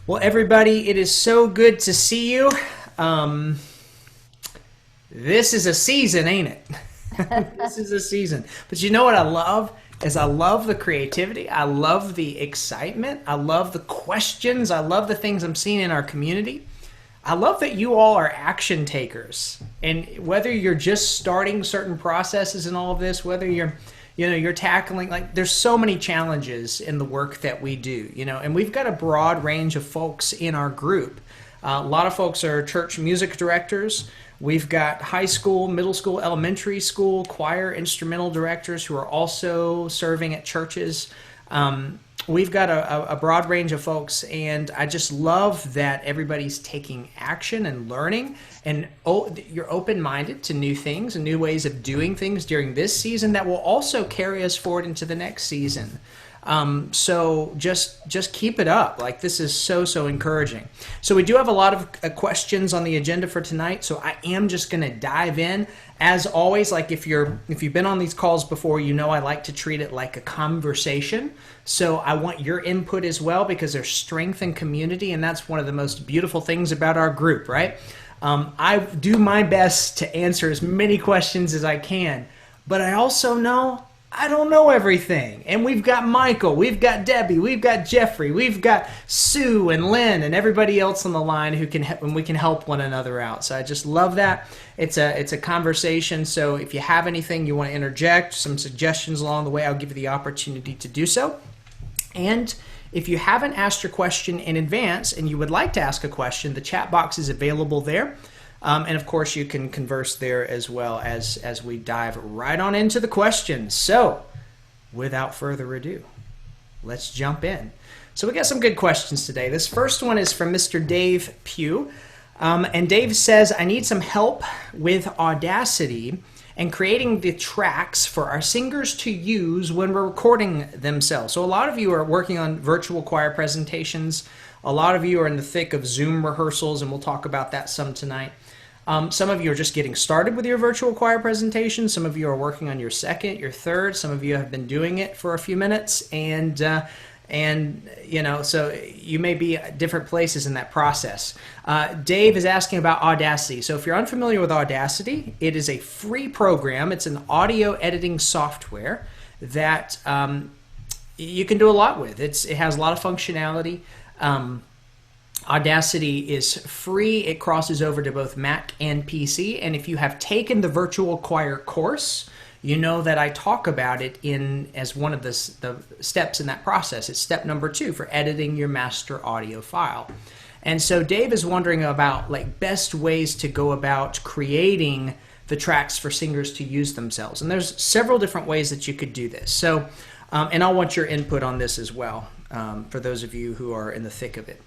Well, everybody, it is so good to see you. This is a season, ain't it? This is a season. But you know what I love? Is I love the creativity. I love the excitement. I love the questions. I love the things I'm seeing in our community. I love that you all are action takers. And whether you're just starting certain processes and all of this, whether you're tackling, like, there's so many challenges in the work that we do, and we've got a broad range of folks in our group. A lot of folks are church music directors. We've got high school, middle school, elementary school, choir, instrumental directors who are also serving at churches. We've got a broad range of folks, and I just love that everybody's taking action and learning, and you're open-minded to new things and new ways of doing things during this season that will also carry us forward into the next season. So just keep it up. Like, this is so encouraging. So we do have a lot of questions on the agenda for tonight. So I am just going to dive in. As always, like, if you've been on these calls before, I like to treat it like a conversation. So I want your input as well, because there's strength in community, and that's one of the most beautiful things about our group, right? I do my best to answer as many questions as I can, but I also know I don't know everything. And we've got Michael, we've got Debbie, we've got Jeffrey, we've got Sue and Lynn and everybody else on the line and we can help one another out. So I just love that. It's a conversation. So if you have anything you want to interject, some suggestions along the way, I'll give you the opportunity to do so. And if you haven't asked your question in advance and you would like to ask a question, the chat box is available there. And of course, you can converse there as well as we dive right on into the questions. So, without further ado, let's jump in. So we got some good questions today. This first one is from Mr. Dave Pugh. And Dave says, I need some help with Audacity and creating the tracks for our singers to use when we're recording themselves. So a lot of you are working on virtual choir presentations. A lot of you are in the thick of Zoom rehearsals, and we'll talk about that some tonight. Some of you are just getting started with your virtual choir presentation. Some of you are working on your second, your third. Some of you have been doing it for a few minutes, and so you may be at different places in that process. Dave is asking about Audacity. So if you're unfamiliar with Audacity, it is a free program. It's an audio editing software that you can do a lot with. It has a lot of functionality. Audacity is free. It crosses over to both Mac and PC. And if you have taken the virtual choir course, you know that I talk about it as one of the steps in that process. It's step number 2 for editing your master audio file. And so Dave is wondering about best ways to go about creating the tracks for singers to use themselves. And there's several different ways that you could do this. So, and I want your input on this as well, for those of you who are in the thick of it.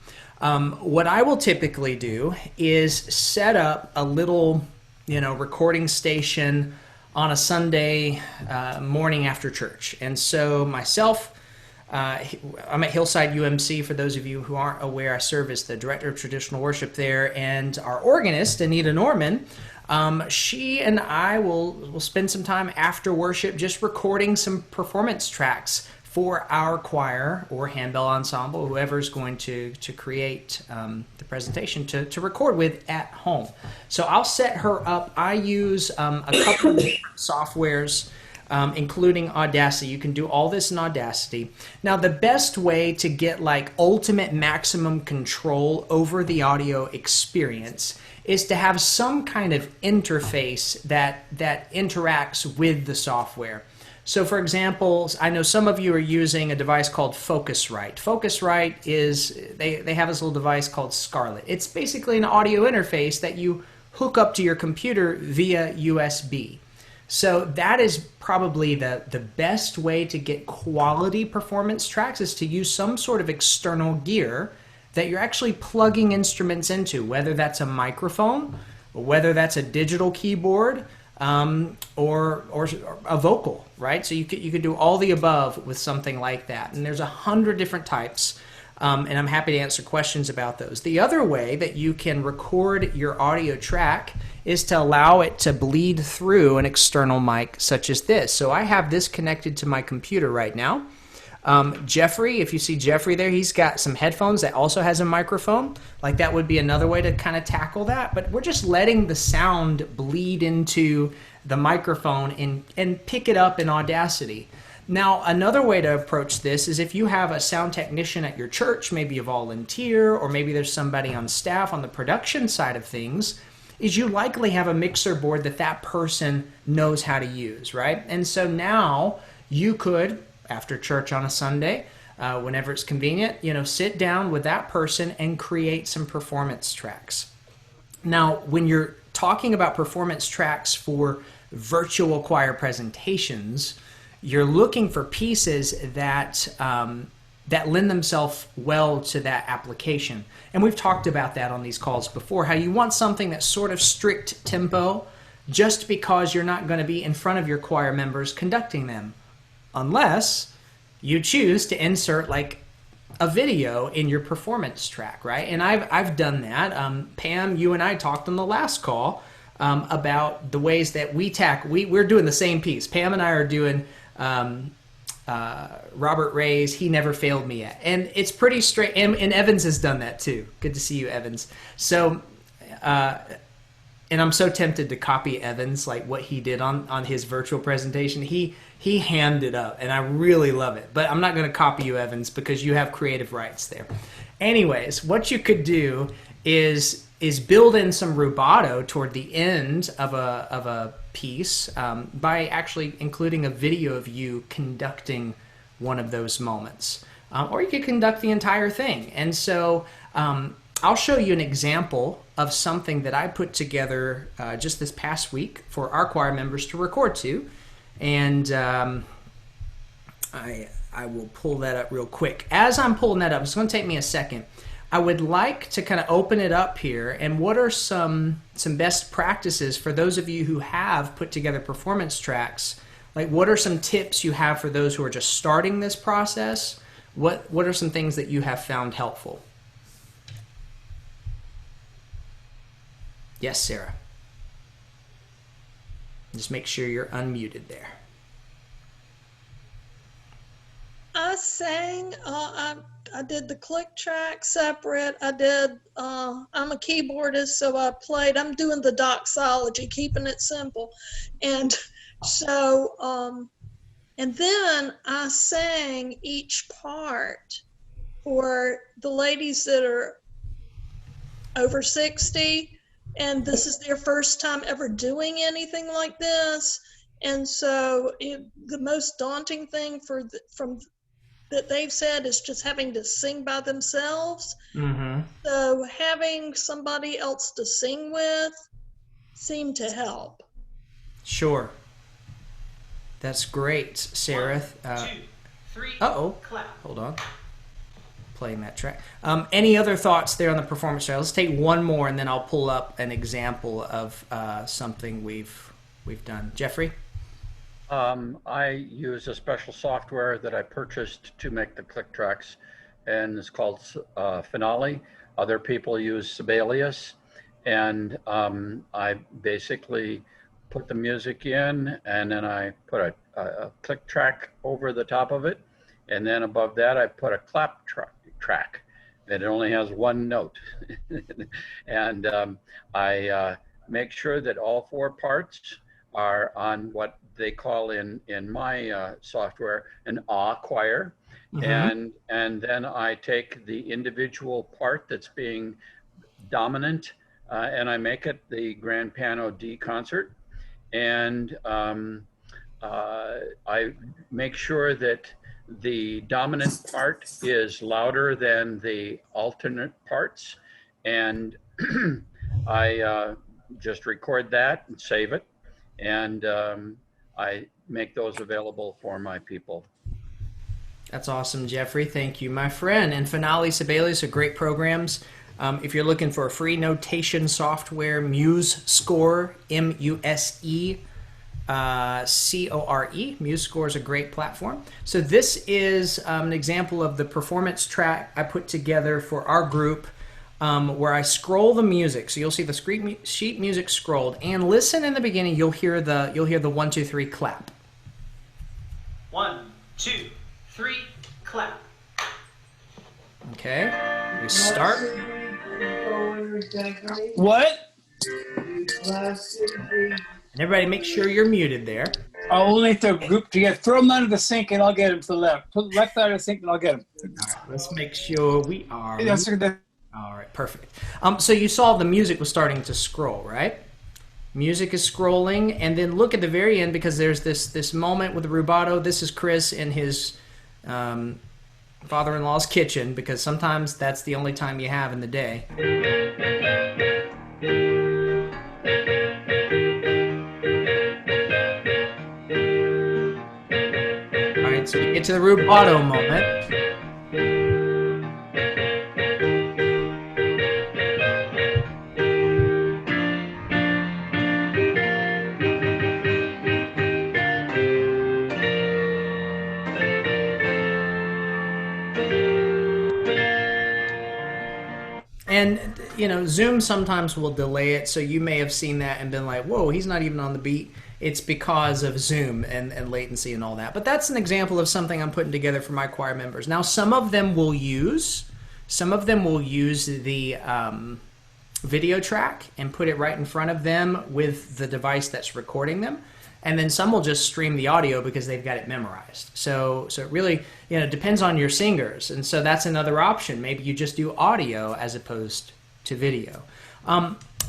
What I will typically do is set up a little, recording station on a Sunday morning after church. And so myself, I'm at Hillside UMC. For those of you who aren't aware, I serve as the director of traditional worship there, and our organist, Anita Norman, she and I will spend some time after worship just recording some performance tracks for our choir or handbell ensemble, whoever's going to create the presentation to record with at home. So I'll set her up. I use a couple of different softwares, including Audacity. You can do all this in Audacity. Now, the best way to get ultimate maximum control over the audio experience is to have some kind of interface that interacts with the software. So, for example, I know some of you are using a device called Focusrite. Focusrite they have this little device called Scarlett. It's basically an audio interface that you hook up to your computer via USB. So that is probably the best way to get quality performance tracks, is to use some sort of external gear that you're actually plugging instruments into, whether that's a microphone, or whether that's a digital keyboard, or a vocal, right? So you could do all the above with something like that. And there's 100 different types, and I'm happy to answer questions about those. The other way that you can record your audio track is to allow it to bleed through an external mic such as this. So I have this connected to my computer right now. Jeffrey, if you see Jeffrey there, he's got some headphones that also has a microphone. Like that would be another way to kind of tackle that. But we're just letting the sound bleed into the microphone and pick it up in Audacity. Now, another way to approach this is if you have a sound technician at your church, maybe a volunteer, or maybe there's somebody on staff on the production side of things, is you likely have a mixer board that person knows how to use, right? And so now you could, after church on a Sunday, whenever it's convenient, sit down with that person and create some performance tracks. Now, when you're talking about performance tracks for virtual choir presentations, you're looking for pieces that lend themselves well to that application. And we've talked about that on these calls before, how you want something that's sort of strict tempo just because you're not going to be in front of your choir members conducting them, unless you choose to insert like a video in your performance track, right? And I've done that. Pam, you and I talked on the last call about the ways that we're doing the same piece. Pam and I are doing Robert Ray's He Never Failed Me Yet. And it's pretty straight. And Evans has done that too. Good to see you, Evans. So, and I'm so tempted to copy Evans, like what he did on his virtual presentation. He hammed it up, and I really love it. But I'm not going to copy you, Evans, because you have creative rights there. Anyways, what you could do is build in some rubato toward the end of a piece by actually including a video of you conducting one of those moments. Or you could conduct the entire thing. And so I'll show you an example of something that I put together just this past week for our choir members to record to. And I will pull that up real quick. As I'm pulling that up, it's going to take me a second. I would like to kind of open it up here, and what are some best practices for those of you who have put together performance tracks? Like, what are some tips you have for those who are just starting this process? What are some things that you have found helpful? Yes, Sarah. Just make sure you're unmuted there. I sang, I did the click track separate. I'm a keyboardist, so I'm doing the doxology, keeping it simple. And so, and then I sang each part for the ladies that are over 60, and this is their first time ever doing anything like this. And so the most daunting thing that they've said is just having to sing by themselves. Mm-hmm. So having somebody else to sing with seemed to help. Sure. That's great, Sarah. 1, 2, 3, clap. Hold on. Playing that track. Any other thoughts there on the performance track? Let's take one more, and then I'll pull up an example of something we've done. Jeffrey? I use a special software that I purchased to make the click tracks, and it's called Finale. Other people use Sibelius, and I basically put the music in, and then I put a click track over the top of it, and then above that I put a clap track. It only has one note, and I make sure that all 4 parts are on what they call in my software an A choir. Mm-hmm. And then I take the individual part that's being dominant and I make it the grand piano D concert. And I make sure that the dominant part is louder than the alternate parts. And I just record that and save it. And I make those available for my people. That's awesome, Jeffrey. Thank you, my friend. And Finale, Sibelius are great programs. If you're looking for a free notation software, MuseScore, MuseScore. MuseScore is a great platform. So this is an example of the performance track I put together for our group, where I scroll the music. So you'll see the sheet music scrolled, and listen in the beginning. You'll hear the 1, 2, 3 clap. 1, 2, 3, clap. Okay, we start. What? And everybody make sure you're muted there. I'll only have to group together. Throw them under the sink and I'll get them to the left. Put the left side of the sink and I'll get them. Let's make sure we are. All right, perfect. So you saw the music was starting to scroll, right? Music is scrolling, and then look at the very end, because there's this moment with the rubato. This is Chris in his father-in-law's kitchen, because sometimes that's the only time you have in the day. All right, so we get to the rubato moment. And, you know, Zoom sometimes will delay it, so you may have seen that and been like, whoa, he's not even on the beat. It's because of Zoom and latency and all that. But that's an example of something I'm putting together for my choir members. Now, some of them will use the video track and put it right in front of them with the device that's recording them. And then some will just stream the audio because they've got it memorized. So it really, you know, depends on your singers. And so that's another option. Maybe you just do audio as opposed to video.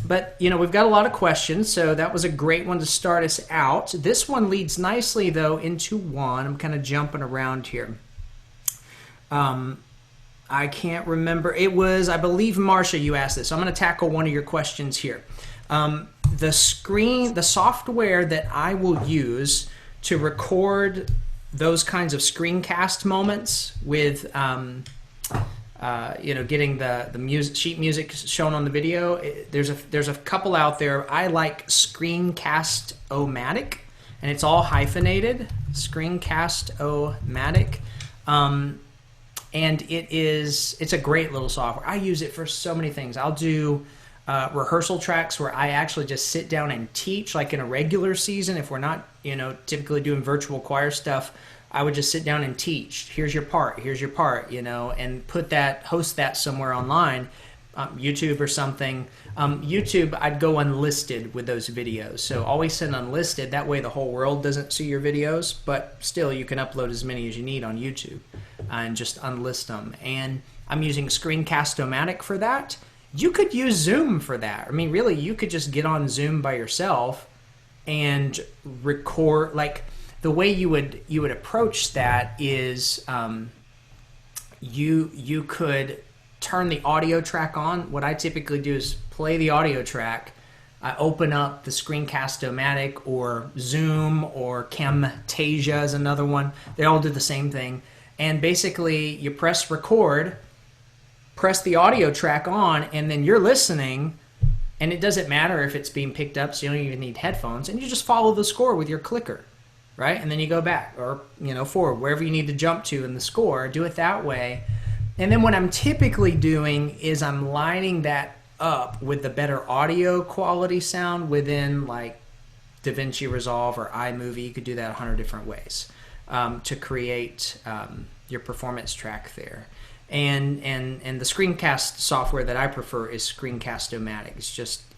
But, you know, we've got a lot of questions, so that was a great one to start us out. This one leads nicely, though, into one. I'm kind of jumping around here. I can't remember. It was, I believe, Marcia, you asked this. So I'm going to tackle one of your questions here. The software that I will use to record those kinds of screencast moments with, you know, getting the music, sheet music shown on the video. There's a couple out there. I like Screencast-O-Matic, and it's all hyphenated. Screencast-O-Matic, and it's a great little software. I use it for so many things. I'll do rehearsal tracks where I actually just sit down and teach, like in a regular season. If we're not, you know, typically doing virtual choir stuff, I would just sit down and teach. Here's your part, you know, and host that somewhere online, YouTube or something. YouTube, I'd go unlisted with those videos. So always send unlisted. That way the whole world doesn't see your videos, but still you can upload as many as you need on YouTube and just unlist them. And I'm using Screencast-O-Matic for that. You could use Zoom for that. I mean, really, you could just get on Zoom by yourself and record. Like, the way you would approach that is you could turn the audio track on. What I typically do is play the audio track. I open up the Screencast-O-Matic or Zoom or Camtasia is another one. They all do the same thing. And basically, you press record, press the audio track on, and then you're listening, and it doesn't matter if it's being picked up, so you don't even need headphones, and you just follow the score with your clicker, right? And then you go back or, you know, forward, wherever you need to jump to in the score, do it that way. And then what I'm typically doing is I'm lining that up with the better audio quality sound within, like, DaVinci Resolve or iMovie. You could do that 100 different ways to create your performance track there. And the screencast software that I prefer is Screencast-O-Matic.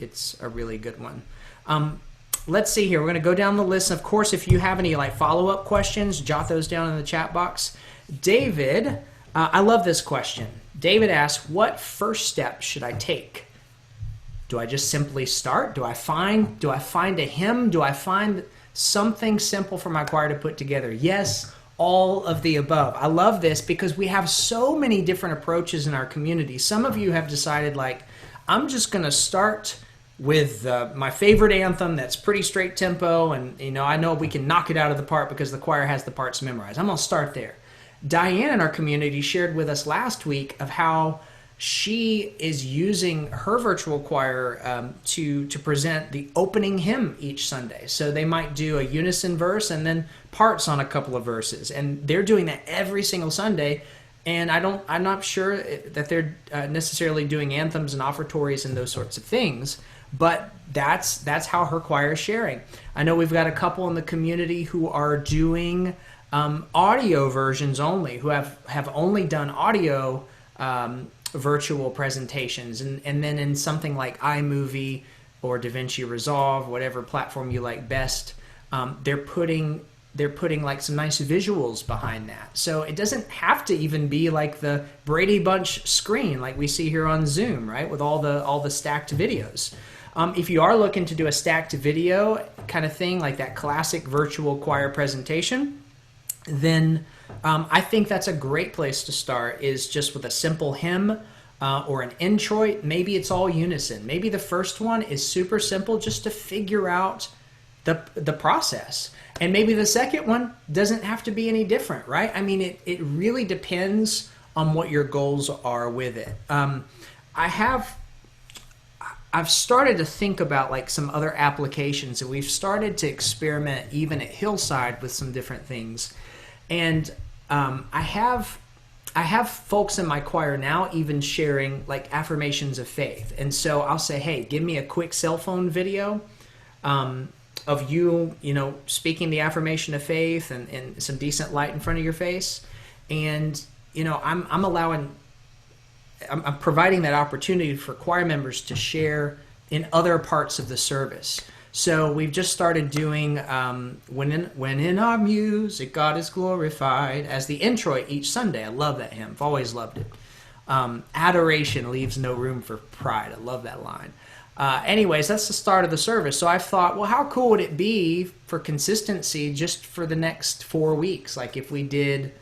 It's a really good one. Let's see here. We're going to go down the list. Of course, if you have any like follow-up questions, jot those down in the chat box. David, I love this question. David asks, what first step should I take? Do I just simply start? Do I find a hymn? Do I find something simple for my choir to put together? Yes, all of the above. I love this because we have so many different approaches in our community. Some of you have decided, like, I'm just going to start with my favorite anthem that's pretty straight tempo, and you know, I know we can knock it out of the park because the choir has the parts memorized. I'm going to start there. Diane in our community shared with us last week of how she is using her virtual choir to present the opening hymn each Sunday. So they might do a unison verse and then parts on a couple of verses, and they're doing that every single Sunday. And I'm not sure that they're necessarily doing anthems and offertories and those sorts of things, but that's how her choir is sharing. I know we've got a couple in the community who are doing audio versions only, who have only done audio virtual presentations, and then in something like iMovie or DaVinci Resolve, whatever platform you like best, they're putting like some nice visuals behind that. So it doesn't have to even be like the Brady Bunch screen like we see here on Zoom, right? With all the stacked videos. If you are looking to do a stacked video kind of thing, like that classic virtual choir presentation, then I think that's a great place to start, is just with a simple hymn or an introit. Maybe it's all unison. Maybe the first one is super simple just to figure out the process. And maybe the second one doesn't have to be any different, right? I mean, it really depends on what your goals are with it. I've started to think about like some other applications, and we've started to experiment even at Hillside with some different things. And I have folks in my choir now even sharing like affirmations of faith. And so I'll say, hey, give me a quick cell phone video of you speaking the affirmation of faith and some decent light in front of your face. And, I'm providing that opportunity for choir members to share in other parts of the service. So we've just started doing when in our music God is glorified as the introit each Sunday. I love that hymn. I've always loved it. Adoration leaves no room for pride. I love that line. Anyways, that's the start of the service. So I thought, well, how cool would it be for consistency just for the next 4 weeks? Like if we did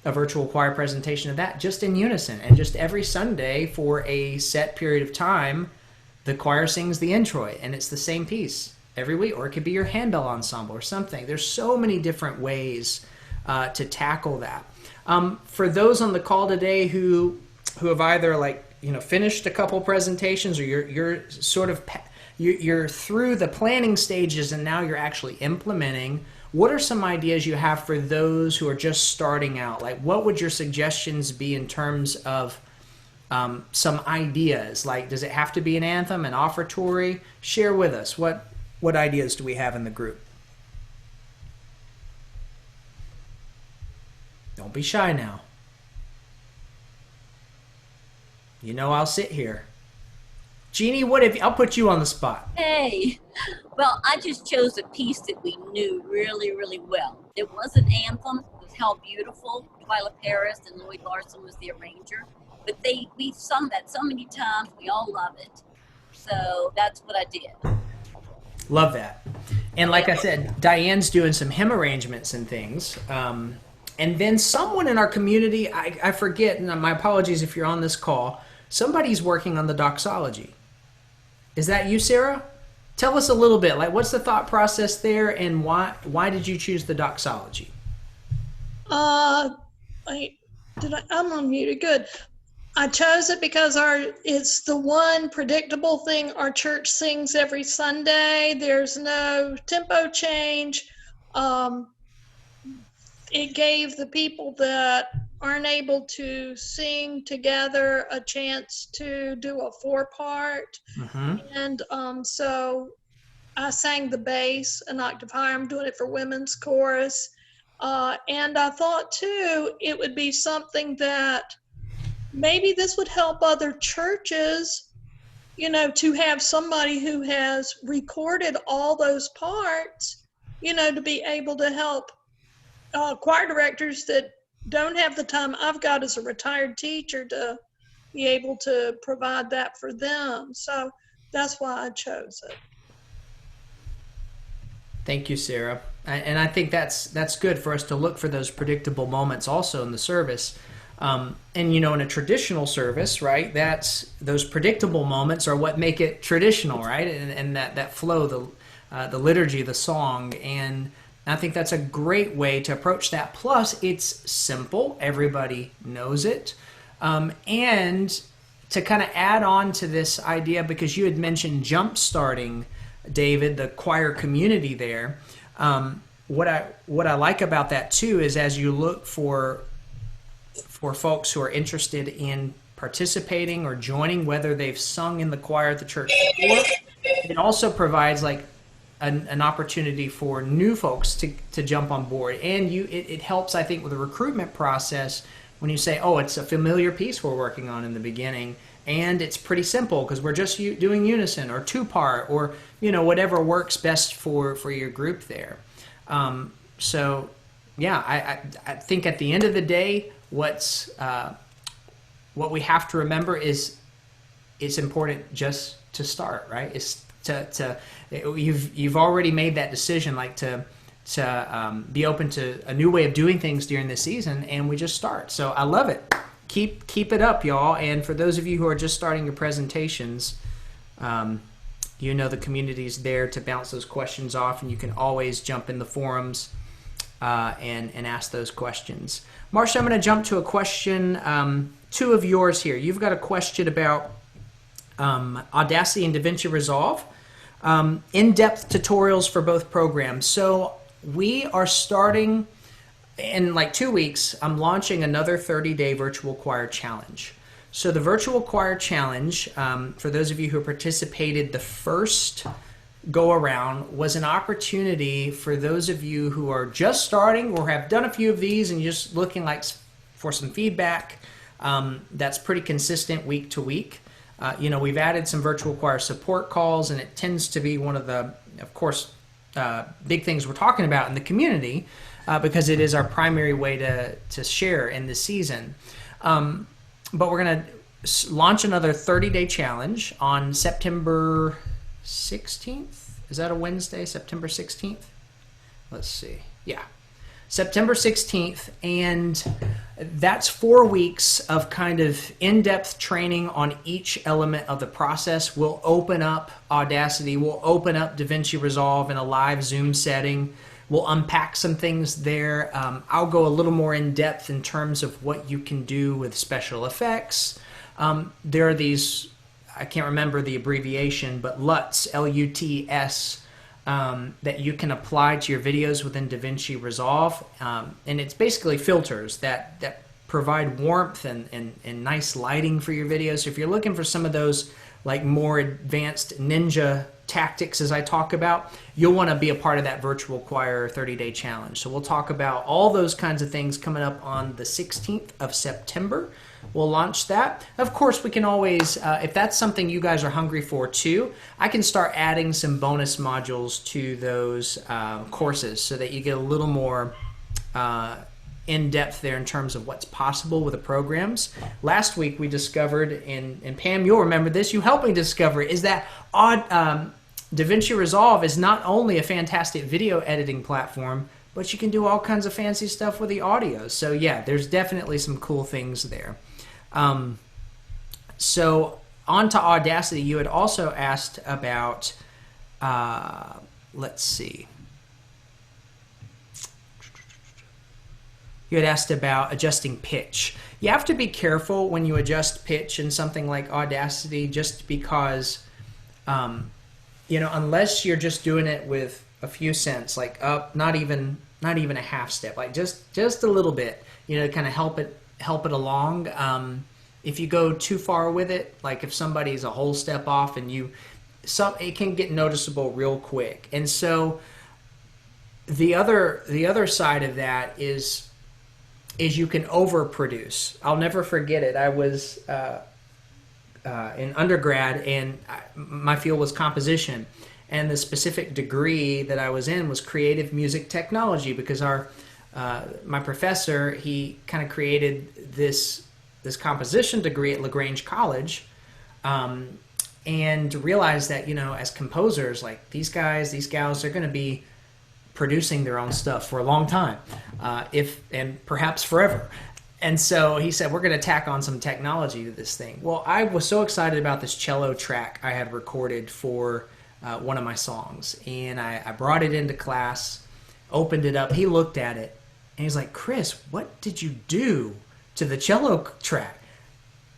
a virtual choir presentation of that just in unison, and just every Sunday for a set period of time, the choir sings the introit, and it's the same piece every week. Or it could be your handbell ensemble or something. There's so many different ways to tackle that. For those on the call today who have either finished a couple presentations, or you're sort of you're through the planning stages and now you're actually implementing, what are some ideas you have for those who are just starting out? Like, what would your suggestions be in terms of some ideas? Like, does it have to be an anthem, an offertory? Share with us. What ideas do we have in the group? Don't be shy now. I'll sit here. Jeannie, I'll put you on the spot. Hey, well, I just chose a piece that we knew really, really well. It was an anthem. It was How Beautiful. Twyla Paris and Lloyd Larson was the arranger. But we've sung that so many times. We all love it. So that's what I did. Love that. And like I said, Diane's doing some hymn arrangements and things. And then someone in our community, I forget, and my apologies if you're on this call, somebody's working on the doxology. Is that you, Sarah? Tell us a little bit, like what's the thought process there, and why did you choose the doxology? I'm unmuted. Good. I chose it because it's the one predictable thing our church sings every Sunday. There's no tempo change. It gave the people that aren't able to sing together a chance to do a 4-part. Mm-hmm. And so I sang the bass an octave higher. I'm doing it for women's chorus. And I thought, too, it would be something that maybe this would help other churches, to have somebody who has recorded all those parts, to be able to help choir directors that don't have the time I've got as a retired teacher to be able to provide that for them. So that's why I chose it. Thank you, Sarah. And I think that's good for us to look for those predictable moments also in the service. And in a traditional service, right, those predictable moments are what make it traditional, right? And that flow, the liturgy, the song. And I think that's a great way to approach that. Plus, it's simple. Everybody knows it. And to kind of add on to this idea, because you had mentioned jump starting, David, the choir community there. What I like about that too is as you look for folks who are interested in participating or joining, whether they've sung in the choir at the church before, it also provides like an opportunity for new folks to jump on board. And it helps, I think, with the recruitment process when you say, oh, it's a familiar piece we're working on in the beginning, and it's pretty simple because we're just doing unison or two-part or, whatever works best for your group there. So, yeah, I think at the end of the day, what we have to remember is it's important just to start, right? It's you've already made that decision, like to be open to a new way of doing things during this season, and we just start. So I love it. Keep it up, y'all. And for those of you who are just starting your presentations, the community's there to bounce those questions off, and you can always jump in the forums and ask those questions. Marcia, I'm going to jump to a question, 2 of yours here. You've got a question about Audacity and DaVinci Resolve, in-depth tutorials for both programs. So we are starting in like 2 weeks. I'm launching another 30-day virtual choir challenge. So the virtual choir challenge, for those of you who participated the first go around, was an opportunity for those of you who are just starting or have done a few of these and just looking like for some feedback. That's pretty consistent week to week. We've added some virtual choir support calls, and it tends to be one of the, of course, big things we're talking about in the community because it is our primary way to share in this season. But we're going to launch another 30-day challenge on September 16th. Is that a Wednesday? September 16th? Let's see. Yeah. September 16th, and that's 4 weeks of kind of in-depth training on each element of the process. We'll open up Audacity, we'll open up DaVinci Resolve in a live Zoom setting. We'll unpack some things there. I'll go a little more in depth in terms of what you can do with special effects. There are these, I can't remember the abbreviation, but LUTs, L-U-T-S, that you can apply to your videos within DaVinci Resolve. And it's basically filters that provide warmth and nice lighting for your videos. So if you're looking for some of those like more advanced ninja tactics as I talk about, you'll want to be a part of that virtual choir 30-day challenge. So we'll talk about all those kinds of things coming up on the 16th of September. We'll launch that. Of course, we can always, if that's something you guys are hungry for too, I can start adding some bonus modules to those courses so that you get a little more in-depth there in terms of what's possible with the programs. Last week we discovered, and Pam, you'll remember this, you helped me discover, is that DaVinci Resolve is not only a fantastic video editing platform, but you can do all kinds of fancy stuff with the audio. So yeah, there's definitely some cool things there. So on to Audacity, you had also asked about, let's see. You had asked about adjusting pitch. You have to be careful when you adjust pitch in something like Audacity, just because, unless you're just doing it with a few cents, like up, not even a half step, like just a little bit, to kind of help it along. If you go too far with it, like if somebody's a whole step off, and it can get noticeable real quick. And so the other side of that is you can overproduce. I'll never forget it. I was in undergrad, and my field was composition, and the specific degree that I was in was creative music technology, because my professor, he kind of created this composition degree at LaGrange College, and realized that, as composers, like these guys, these gals, they're going to be producing their own stuff for a long time, and perhaps forever. And so he said, we're going to tack on some technology to this thing. Well, I was so excited about this cello track I had recorded for one of my songs, and I brought it into class, opened it up. He looked at it, and he's like, Chris, what did you do to the cello track?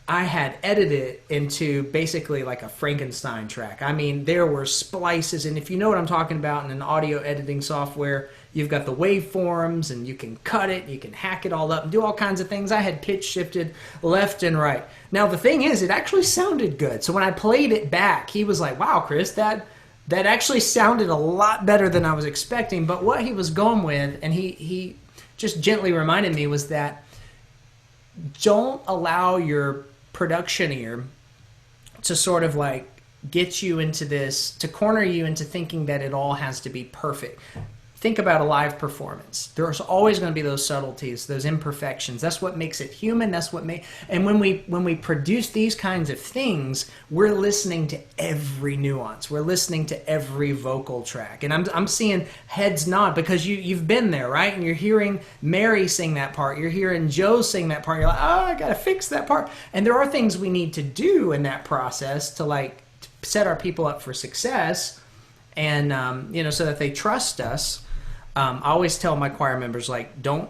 I had edited it into basically like a Frankenstein track. I mean, there were splices, and if you know what I'm talking about in an audio editing software, you've got the waveforms, and you can cut it, you can hack it all up, and do all kinds of things. I had pitch shifted left and right. Now, the thing is, it actually sounded good. So when I played it back, he was like, wow, Chris, that that actually sounded a lot better than I was expecting. But what he was going with, and he just gently reminded me, was that don't allow your production ear to sort of like get you into this, to corner you into thinking that it all has to be perfect. Think about a live performance. There's always going to be those subtleties, those imperfections. That's what makes it human. That's what and when we produce these kinds of things, we're listening to every nuance. We're listening to every vocal track. And I'm seeing heads nod because you've been there, right? And you're hearing Mary sing that part. You're hearing Joe sing that part. You're like, oh, I got to fix that part. And there are things we need to do in that process to set our people up for success, and so that they trust us. I always tell my choir members, don't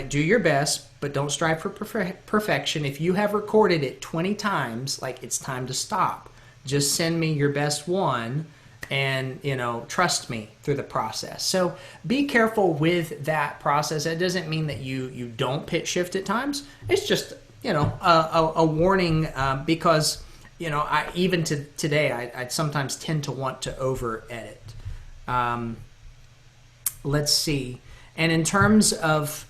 do your best, but don't strive for perfection. If you have recorded it 20 times, it's time to stop. Just send me your best one, and trust me through the process. So be careful with that process. That doesn't mean that you don't pitch shift at times. It's just a warning, because I even to today I sometimes tend to want to over edit. Let's see. And in terms of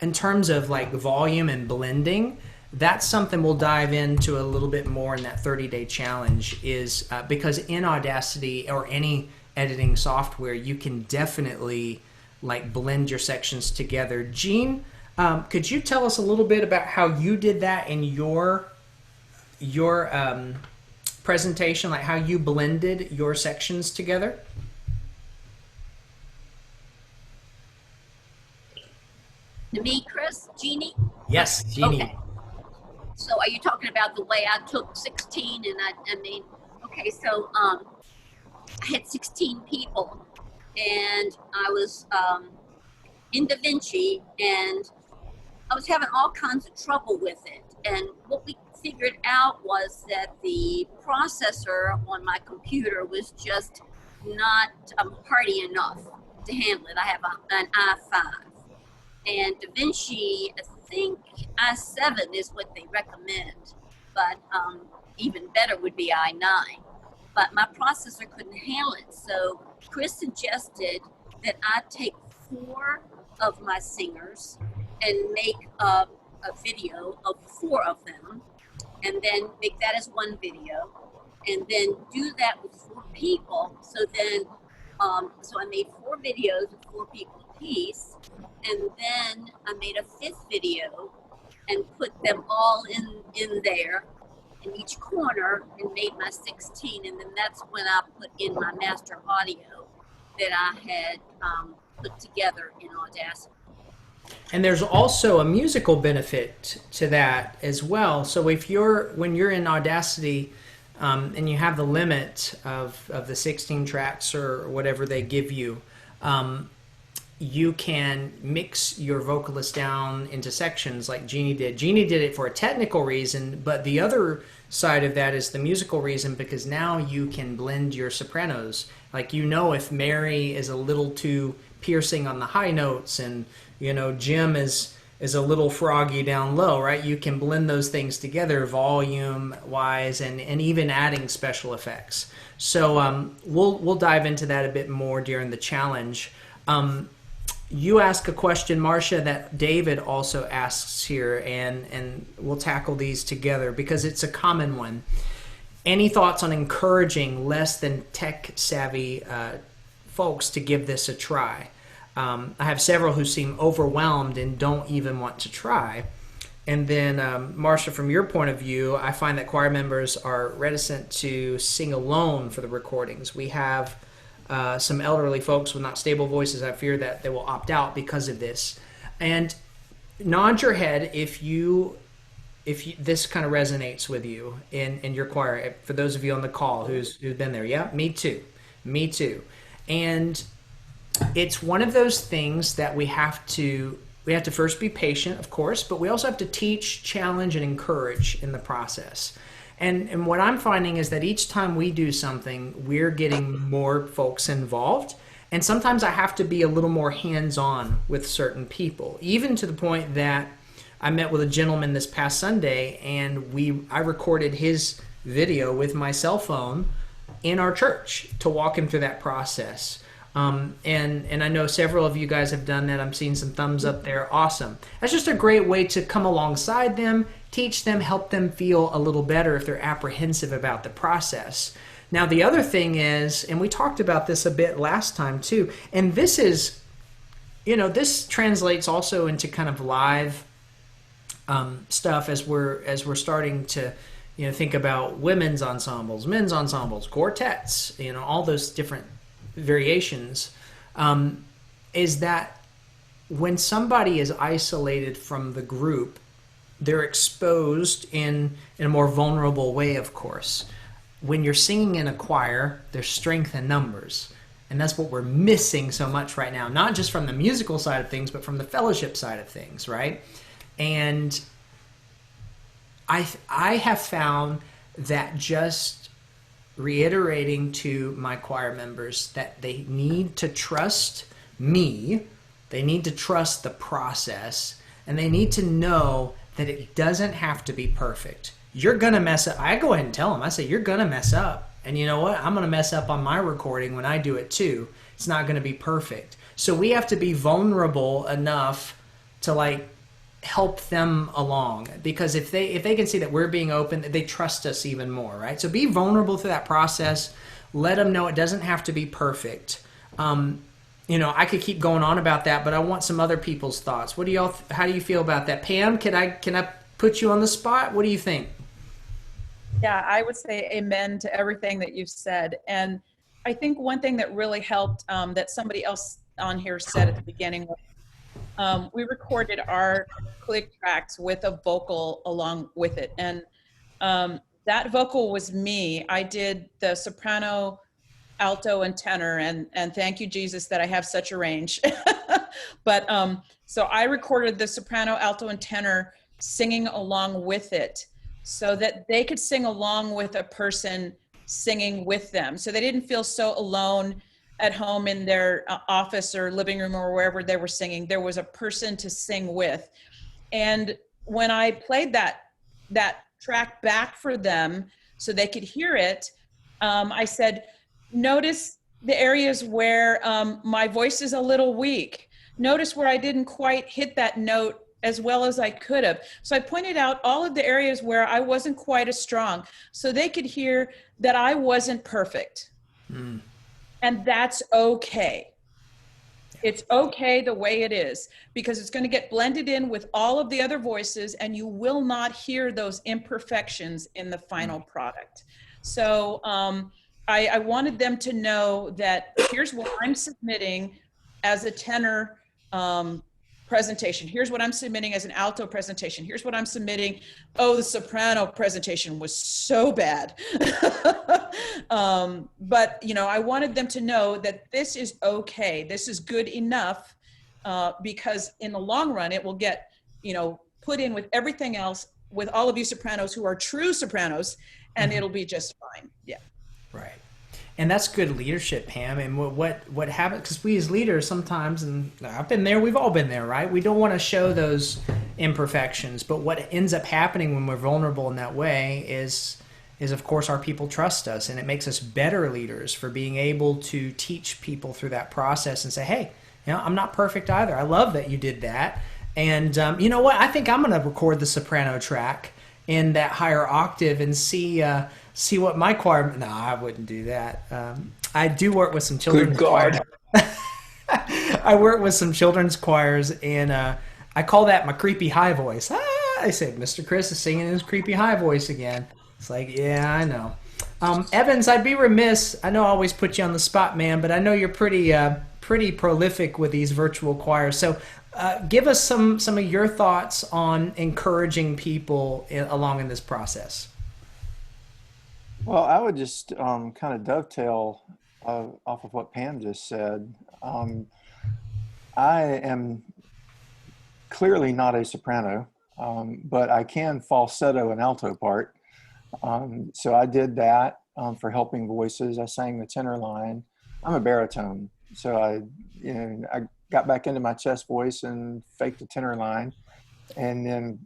volume and blending, that's something we'll dive into a little bit more in that 30-day challenge, is because in Audacity or any editing software, you can definitely blend your sections together. Gene, could you tell us a little bit about how you did that in your presentation, how you blended your sections together? To me, Chris, Jeannie? Yes, Jeannie. Okay. So are you talking about the way I took 16 and I mean, okay, so I had 16 people, and I was in DaVinci, and I was having all kinds of trouble with it. And what we figured out was that the processor on my computer was just not hardy enough to handle it. I have an i5. And DaVinci, I think i7 is what they recommend, but even better would be i9. But my processor couldn't handle it, so Chris suggested that I take 4 of my singers and make a video of 4 of them, and then make that as one video, and then do that with 4 people. So then, so I made 4 videos with 4 people apiece. And then I made a 5th video and put them all in there in each corner and made my 16. And then that's when I put in my master audio that I had put together in Audacity. And there's also a musical benefit to that as well. So when you're in Audacity and you have the limit of the 16 tracks or whatever they give you, you can mix your vocalist down into sections like Jeannie did. Jeannie did it for a technical reason, but the other side of that is the musical reason, because now you can blend your sopranos. If Mary is a little too piercing on the high notes, and Jim is a little froggy down low, right? You can blend those things together volume wise, and even adding special effects. So we'll dive into that a bit more during the challenge. You ask a question, Marcia, that David also asks here, and we'll tackle these together because it's a common one. Any thoughts on encouraging less than tech-savvy folks to give this a try? I have several who seem overwhelmed and don't even want to try. And then, Marcia, from your point of view, I find that choir members are reticent to sing alone for the recordings. We have some elderly folks with not stable voices. I fear that they will opt out because of this. And nod your head if this kind of resonates with you in your choir. For those of you on the call who's been there, yeah, me too. And it's one of those things that we have to first be patient, of course, but we also have to teach, challenge, and encourage in the process. And what I'm finding is that each time we do something, we're getting more folks involved. And sometimes I have to be a little more hands-on with certain people, even to the point that I met with a gentleman this past Sunday, and I recorded his video with my cell phone in our church to walk him through that process. And I know several of you guys have done that. I'm seeing some thumbs up there. Awesome. That's just a great way to come alongside them, teach them, help them feel a little better if they're apprehensive about the process. Now, the other thing is, and we talked about this a bit last time too, and this is, this translates also into kind of live stuff as we're starting to, think about women's ensembles, men's ensembles, quartets, all those different variations, is that when somebody is isolated from the group, they're exposed in a more vulnerable way, of course. When you're singing in a choir, there's strength in numbers. And that's what we're missing so much right now, not just from the musical side of things, but from the fellowship side of things, right? And I have found that just reiterating to my choir members that they need to trust me, they need to trust the process, and they need to know that it doesn't have to be perfect. You're going to mess up. I go ahead and tell them, I say, you're going to mess up. And you know what? I'm going to mess up on my recording when I do it too. It's not going to be perfect. So we have to be vulnerable enough to help them along, because if they can see that we're being open, they trust us even more, right? So be vulnerable through that process. Let them know it doesn't have to be perfect. I could keep going on about that, but I want some other people's thoughts. How do you feel about that? Pam, can I put you on the spot? What do you think? Yeah, I would say amen to everything that you've said. And I think one thing that really helped, that somebody else on here said at the beginning, we recorded our click tracks with a vocal along with it. And that vocal was me. I did the soprano, alto, and tenor, and thank you, Jesus, that I have such a range. But so I recorded the soprano, alto, and tenor singing along with it, so that they could sing along with a person singing with them. So they didn't feel so alone at home in their office or living room or wherever they were singing. There was a person to sing with. And when I played that track back for them so they could hear it, I said, notice the areas where my voice is a little weak. Notice where I didn't quite hit that note as well as I could have. So I pointed out all of the areas where I wasn't quite as strong, so they could hear that I wasn't perfect. Mm. And that's okay. It's okay the way it is, because it's going to get blended in with all of the other voices, and you will not hear those imperfections in the final product. So I wanted them to know that here's what I'm submitting as a tenor presentation. Here's what I'm submitting as an alto presentation. Here's what I'm submitting. Oh, the soprano presentation was so bad. But, I wanted them to know that this is okay. This is good enough, because in the long run, it will get, put in with everything else, with all of you sopranos who are true sopranos, and it'll be just fine. Yeah. Right. And that's good leadership, Pam. And what happens, because we as leaders sometimes, and I've been there, we've all been there, right? We don't want to show those imperfections. But what ends up happening when we're vulnerable in that way is of course our people trust us, and it makes us better leaders for being able to teach people through that process and say, hey, I'm not perfect either. I love that you did that. And you know what? I think I'm going to record the soprano track in that higher octave and see what my choir. No, I wouldn't do that. I do work with some children's choirs. I work with some children's choirs, and I call that my creepy high voice. I said, Mr. Chris is singing his creepy high voice again. It's like, yeah, I know. Evans, I'd be remiss. I know I always put you on the spot, man, but I know you're pretty prolific with these virtual choirs. So give us some of your thoughts on encouraging people along in this process. Well, I would just kind of dovetail off of what Pam just said. I am clearly not a soprano, but I can falsetto an alto part. So I did that for helping voices. I sang the tenor line. I'm a baritone, so I got back into my chest voice and faked the tenor line, and then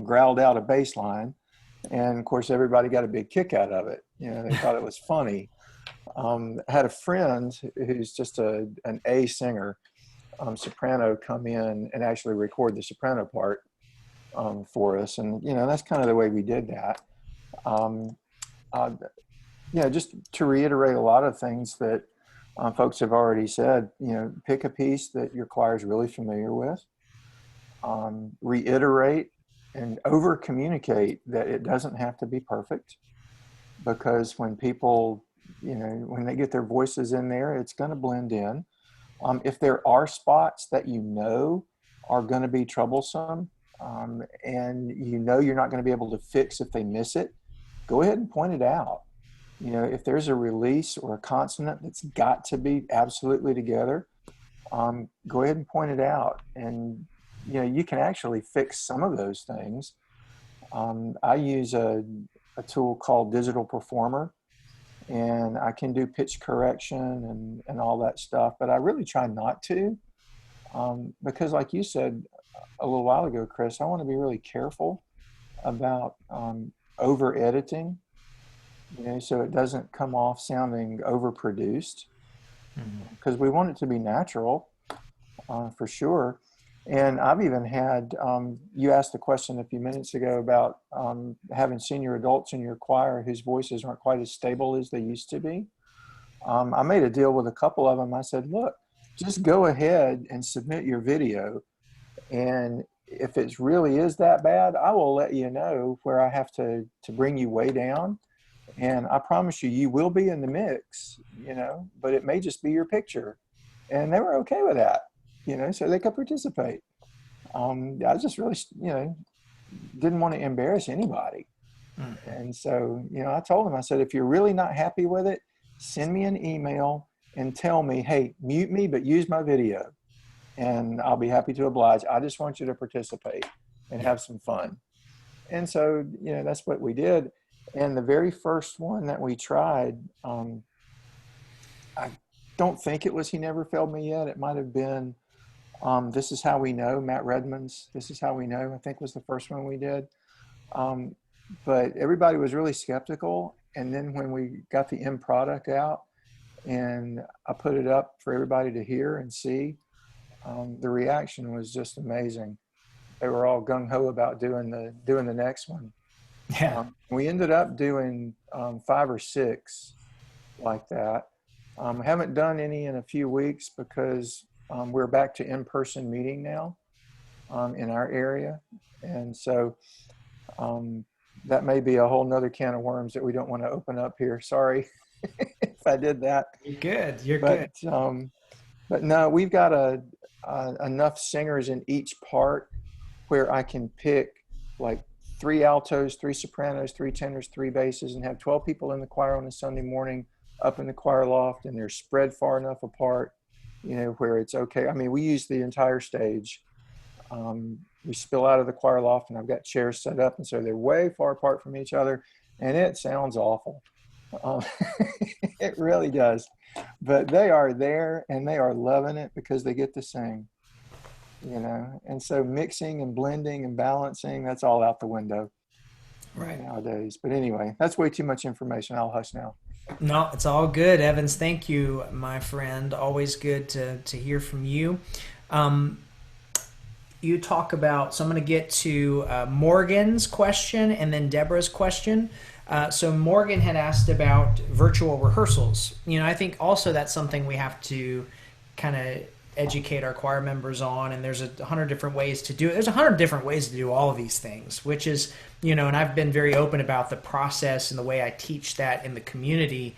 growled out a bass line. And of course, everybody got a big kick out of it. They thought it was funny. Had a friend who's just an A singer, soprano, come in and actually record the soprano part for us. And, that's kind of the way we did that. Just to reiterate a lot of things that folks have already said, pick a piece that your choir is really familiar with, reiterate and over communicate that it doesn't have to be perfect, because when people, when they get their voices in there, it's going to blend in. If there are spots that are going to be troublesome, and you're not going to be able to fix if they miss it, go ahead and point it out. If there's a release or a consonant that's got to be absolutely together, go ahead and point it out. And, you can actually fix some of those things. I use a tool called Digital Performer, and I can do pitch correction and all that stuff, but I really try not to, because like you said a little while ago, Chris, I want to be really careful about over editing, so it doesn't come off sounding overproduced, because we want it to be natural, for sure. And I've even had, you asked the question a few minutes ago about having senior adults in your choir whose voices aren't quite as stable as they used to be. I made a deal with a couple of them. I said, look, just go ahead and submit your video. And if it really is that bad, I will let you know where I have to bring you way down. And I promise you, you will be in the mix, but it may just be your picture. And they were okay with that, so they could participate. I just really, didn't want to embarrass anybody. And so, I told them, I said, if you're really not happy with it, send me an email and tell me, hey, mute me, but use my video. And I'll be happy to oblige. I just want you to participate and have some fun. And so, that's what we did. And the very first one that we tried, I don't think it was He Never Failed Me Yet. It might have been This Is How We Know, Matt Redman's This Is How We Know, I think was the first one we did. But everybody was really skeptical. And then when we got the end product out and I put it up for everybody to hear and see, the reaction was just amazing. They were all gung-ho about doing the next one. Yeah. We ended up doing 5 or 6 like that. Haven't done any in a few weeks because we're back to in-person meeting now in our area. And so that may be a whole nother can of worms that we don't want to open up here. Sorry if I did that. You're good. You're good. But no, we've got enough singers in each part where I can pick like 3 altos, 3 sopranos, 3 tenors, 3 basses, and have 12 people in the choir on a Sunday morning up in the choir loft, and they're spread far enough apart, where it's okay. I mean, we use the entire stage. We spill out of the choir loft, and I've got chairs set up, and so they're way far apart from each other, and it sounds awful. It really does. But they are there, and they are loving it because they get to sing. And so mixing and blending and balancing, that's all out the window nowadays. But anyway, that's way too much information. I'll hush now. No, it's all good, Evans. Thank you, my friend. Always good to hear from you. You talk about, so I'm going to get to Morgan's question and then Deborah's question. So Morgan had asked about virtual rehearsals. I think also that's something we have to kind of educate our choir members on, and there's 100 different ways to do it. There's 100 different ways to do all of these things, which is, and I've been very open about the process and the way I teach that in the community,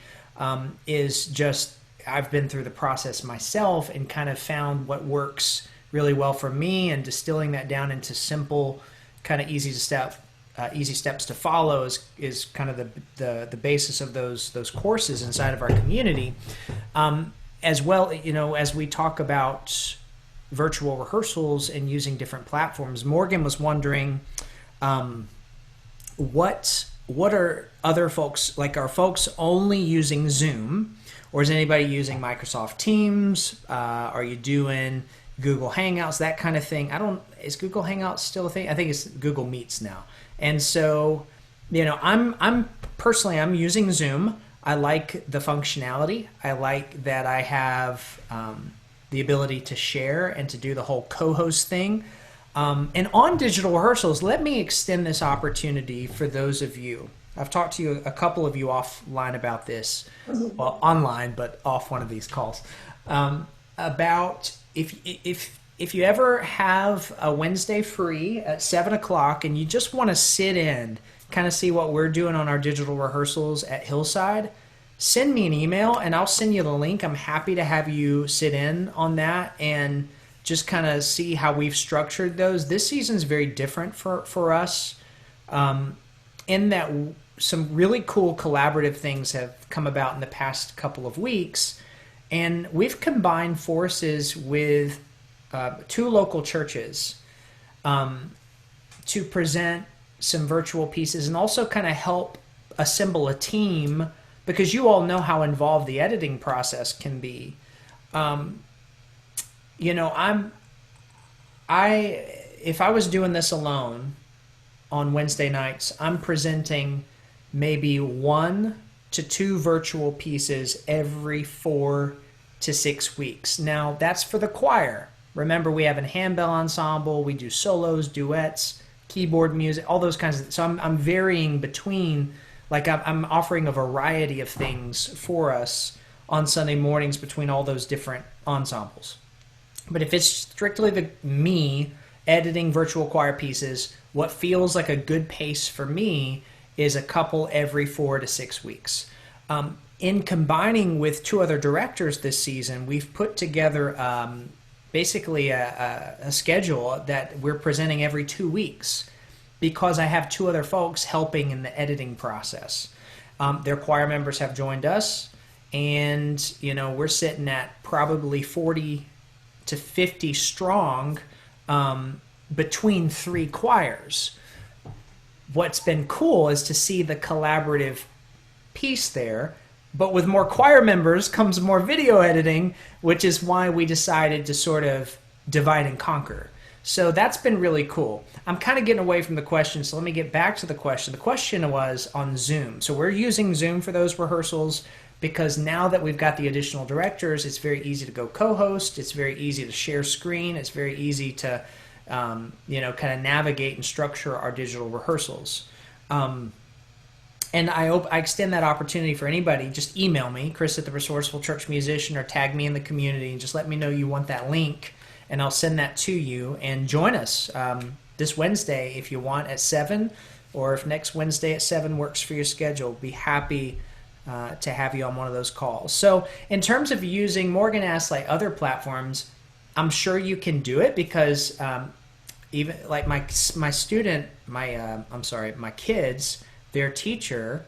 is just, I've been through the process myself and kind of found what works really well for me, and distilling that down into simple, kind of easy steps to follow is kind of the basis of those courses inside of our community. As well, as we talk about virtual rehearsals and using different platforms, Morgan was wondering, what are other folks, like, are folks only using Zoom, or is anybody using Microsoft Teams? Are you doing Google Hangouts, that kind of thing? Is Google Hangouts still a thing? I think it's Google Meets now. And so, I'm personally using Zoom. I like the functionality. I like that I have the ability to share and to do the whole co-host thing. And on digital rehearsals, let me extend this opportunity for those of you. I've talked to you, a couple of you offline about this, well, online, but off one of these calls, about if you ever have a Wednesday free at 7 o'clock and you just want to sit in, kind of see what we're doing on our digital rehearsals at Hillside, send me an email and I'll send you the link. I'm happy to have you sit in on that and just kind of see how we've structured those. This season's very different for us in that some really cool collaborative things have come about in the past couple of weeks. And we've combined forces with 2 local churches to present some virtual pieces and also kind of help assemble a team, because you all know how involved the editing process can be. You know, if I was doing this alone on Wednesday nights, I'm presenting maybe 1 to 2 virtual pieces every 4 to 6 weeks. Now, that's for the choir. Remember, we have a handbell ensemble, we do solos, duets, keyboard music, all those kinds of. So I'm varying between, like I'm offering a variety of things for us on Sunday mornings between all those different ensembles. But if it's strictly me editing virtual choir pieces, what feels like a good pace for me is a couple every 4 to 6 weeks. In combining with 2 other directors this season, we've put together basically a schedule that we're presenting every 2 weeks, because I have 2 other folks helping in the editing process. Their choir members have joined us, and you know, we're sitting at probably 40 to 50 strong between 3 choirs. What's been cool is to see the collaborative piece there, but with more choir members comes more video editing, which is why we decided to sort of divide and conquer. So that's been really cool. I'm kind of getting away from the question, so let me get back to the question. The question was on Zoom. So we're using Zoom for those rehearsals because now that we've got the additional directors, it's very easy to go co-host. It's very easy to share screen. It's very easy to you know, kind of navigate and structure our digital rehearsals. And I extend that opportunity for anybody. Just email me, Chris at the Resourceful Church Musician, or tag me in the community and just let me know you want that link, and I'll send that to you. And join us this Wednesday if you want at 7, or if next Wednesday at 7 works for your schedule. Be happy to have you on one of those calls. So in terms of using, Morgan asked, like other platforms, I'm sure you can do it because even like my kids, their teacher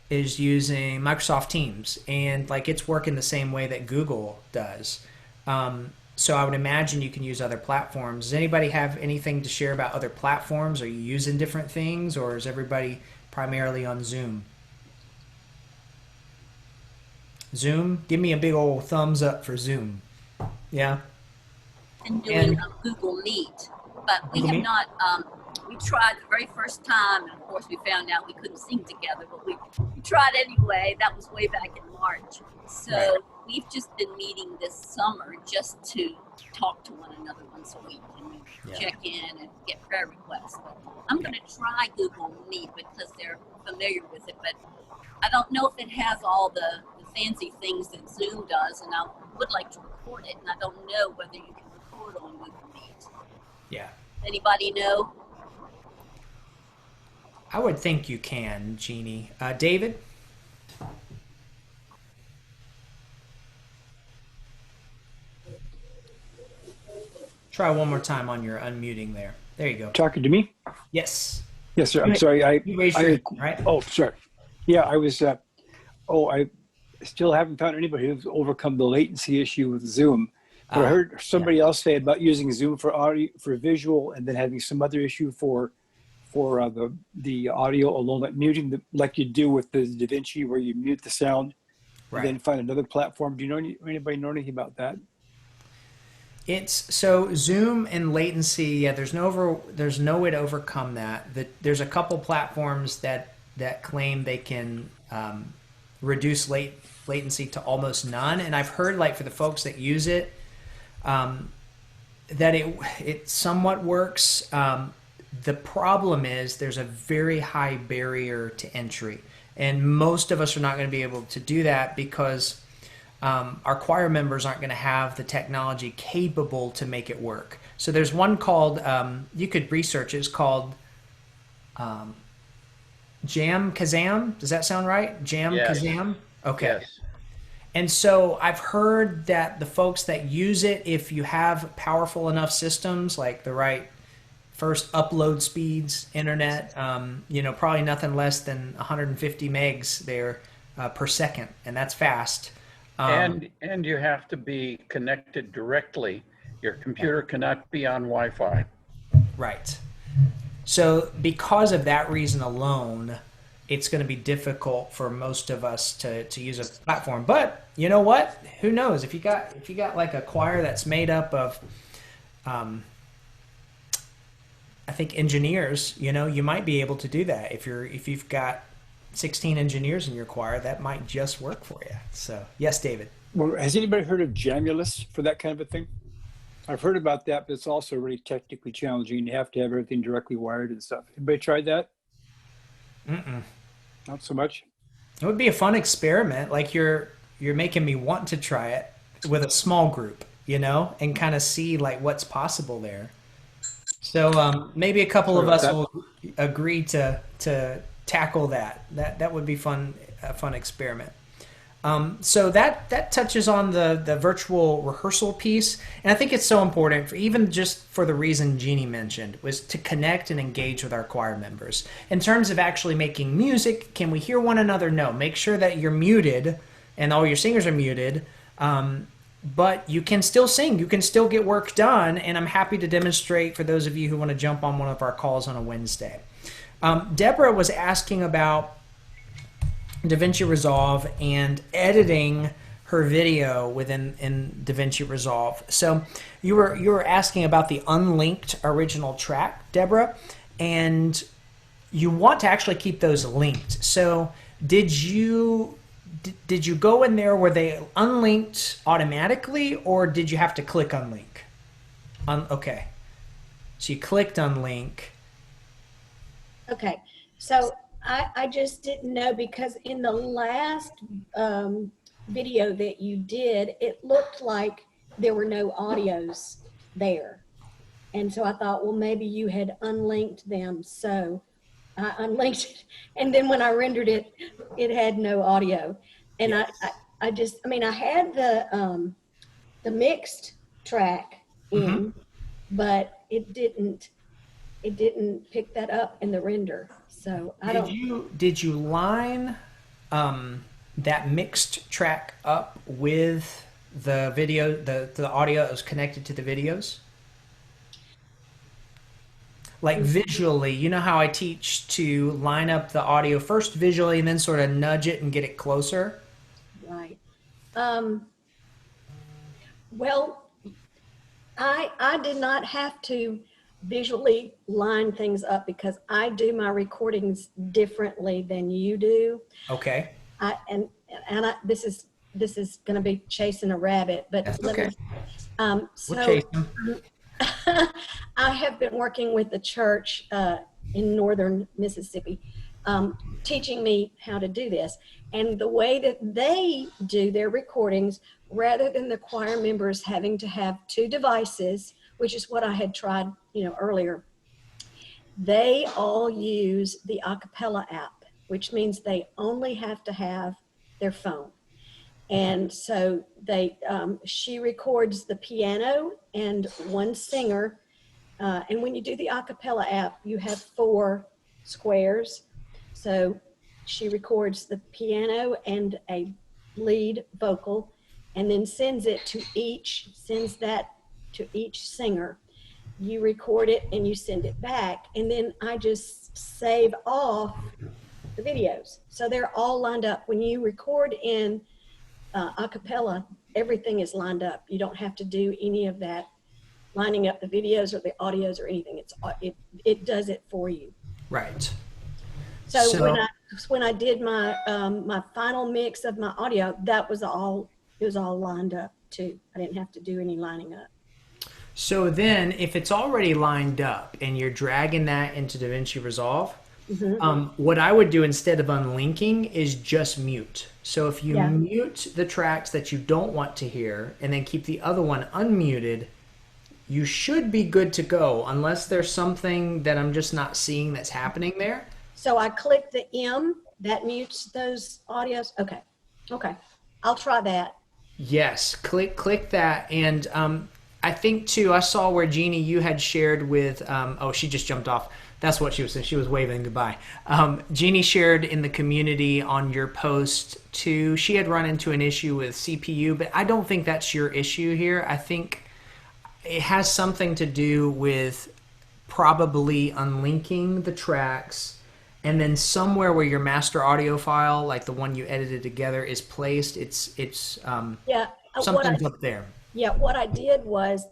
is using Microsoft Teams, and like it's working the same way that Google does. So I would imagine you can use other platforms. Does anybody have anything to share about other platforms? Are you using different things, or is everybody primarily on Zoom? Zoom? Give me a big old thumbs up for Zoom. Yeah? And doing Google Meet, but we have not, we tried the very first time, and of course we found out we couldn't sing together, but we tried anyway. That was way back in March. So right. We've just been meeting this summer just to talk to one another once a week and check in and get prayer requests. But I'm going to try Google Meet because they're familiar with it, but I don't know if it has all the fancy things that Zoom does, and I would like to record it, and I don't know whether you can record on Google Meet. Yeah. Anybody know? I would think you can, Jeannie. David? Try one more time on your unmuting there. There you go. Talking to me? Yes. Yes, sir. I'm sorry. You raised your hand, right? Oh, sorry. Yeah, I was. I still haven't found anybody who's overcome the latency issue with Zoom. But I heard somebody else say about using Zoom for audio, for visual, and then having some other issue for the audio alone, like muting like you do with the DaVinci, where you mute the sound, right, and then find another platform. Do you know anybody know anything about that? It's so Zoom and latency. Yeah, there's no way to overcome that. There's a couple platforms that claim they can reduce latency to almost none. And I've heard, like, for the folks that use it, that it somewhat works. The problem is there's a very high barrier to entry, and most of us are not going to be able to do that because our choir members aren't going to have the technology capable to make it work. So there's one called, you could research, it's called Jam Kazam. Does that sound right? Jam Yes. Kazam? Okay. Yes. And so I've heard that the folks that use it, if you have powerful enough systems, like the right first upload speeds, internet, probably nothing less than 150 megs there per second, and that's fast. And you have to be connected directly. Your computer cannot be on Wi-Fi. Right. So because of that reason alone, it's going to be difficult for most of us to use a platform. But you know what? Who knows? If you got like a choir that's made up of, I think engineers, you might be able to do that. If you've got 16 engineers in your choir, that might just work for you. So yes, David. Well, has anybody heard of Jamulus for that kind of a thing? I've heard about that, but it's also really technically challenging. You have to have everything directly wired and stuff. Anybody tried that? Mm-mm. Not so much. It would be a fun experiment. Like you're making me want to try it with a small group, and kind of see like what's possible there. So maybe a couple of us will agree to tackle that. That would be fun, a fun experiment. So that touches on the virtual rehearsal piece, and I think it's so important, even just for the reason Jeannie mentioned, was to connect and engage with our choir members. In terms of actually making music, can we hear one another? No. Make sure that you're muted and all your singers are muted, but you can still sing. You can still get work done, and I'm happy to demonstrate for those of you who want to jump on one of our calls on a Wednesday. Deborah was asking about DaVinci Resolve and editing her video within DaVinci Resolve. So you were asking about the unlinked original track, Deborah, and you want to actually keep those linked. So did you go in there, were they unlinked automatically, or did you have to click unlink? Okay, so you clicked unlink. Okay, so I just didn't know, because in the last video that you did, it looked like there were no audios there. And so I thought, well, maybe you had unlinked them. So I unlinked it. And then when I rendered it, it had no audio. And yes. I had the mixed track in, but it didn't pick that up in the render. So did you line that mixed track up with the video, the audio that was connected to the videos? Like visually, you know how I teach to line up the audio first visually and then sort of nudge it and get it closer? Right. Well, I did not have to visually line things up because I do my recordings differently than you do. Okay. This is going to be chasing a rabbit, but that's okay. We'll chase them. I have been working with the church in northern Mississippi, teaching me how to do this. And the way that they do their recordings, rather than the choir members having to have two devices, which is what I had tried, earlier, they all use the Acapella app, which means they only have to have their phone. And so she records the piano and one singer. And when you do the Acapella app, you have 4 squares. So she records the piano and a lead vocal, and then sends that to each singer. You record it and you send it back. And then I just save off the videos. So they're all lined up. When you record in Acapella, everything is lined up. You don't have to do any of that lining up the videos or the audios or anything. It does it for you. Right. So when I did my my final mix of my audio, that was all, it was all lined up too. I didn't have to do any lining up. So then if it's already lined up and you're dragging that into DaVinci Resolve, what I would do instead of unlinking is just mute. So if you mute the tracks that you don't want to hear and then keep the other one unmuted, you should be good to go, unless there's something that I'm just not seeing that's happening there. So I click the M, that mutes those audios. Okay. Okay. I'll try that. Yes, click that. And I think too, I saw where Jeannie, you had shared with, oh, she just jumped off. That's what she was saying. She was waving goodbye. Jeannie shared in the community on your post too. She had run into an issue with CPU, but I don't think that's your issue here. I think it has something to do with probably unlinking the tracks, and then somewhere where your master audio file, like the one you edited together, is placed, it's something's up there. Yeah, what I did was,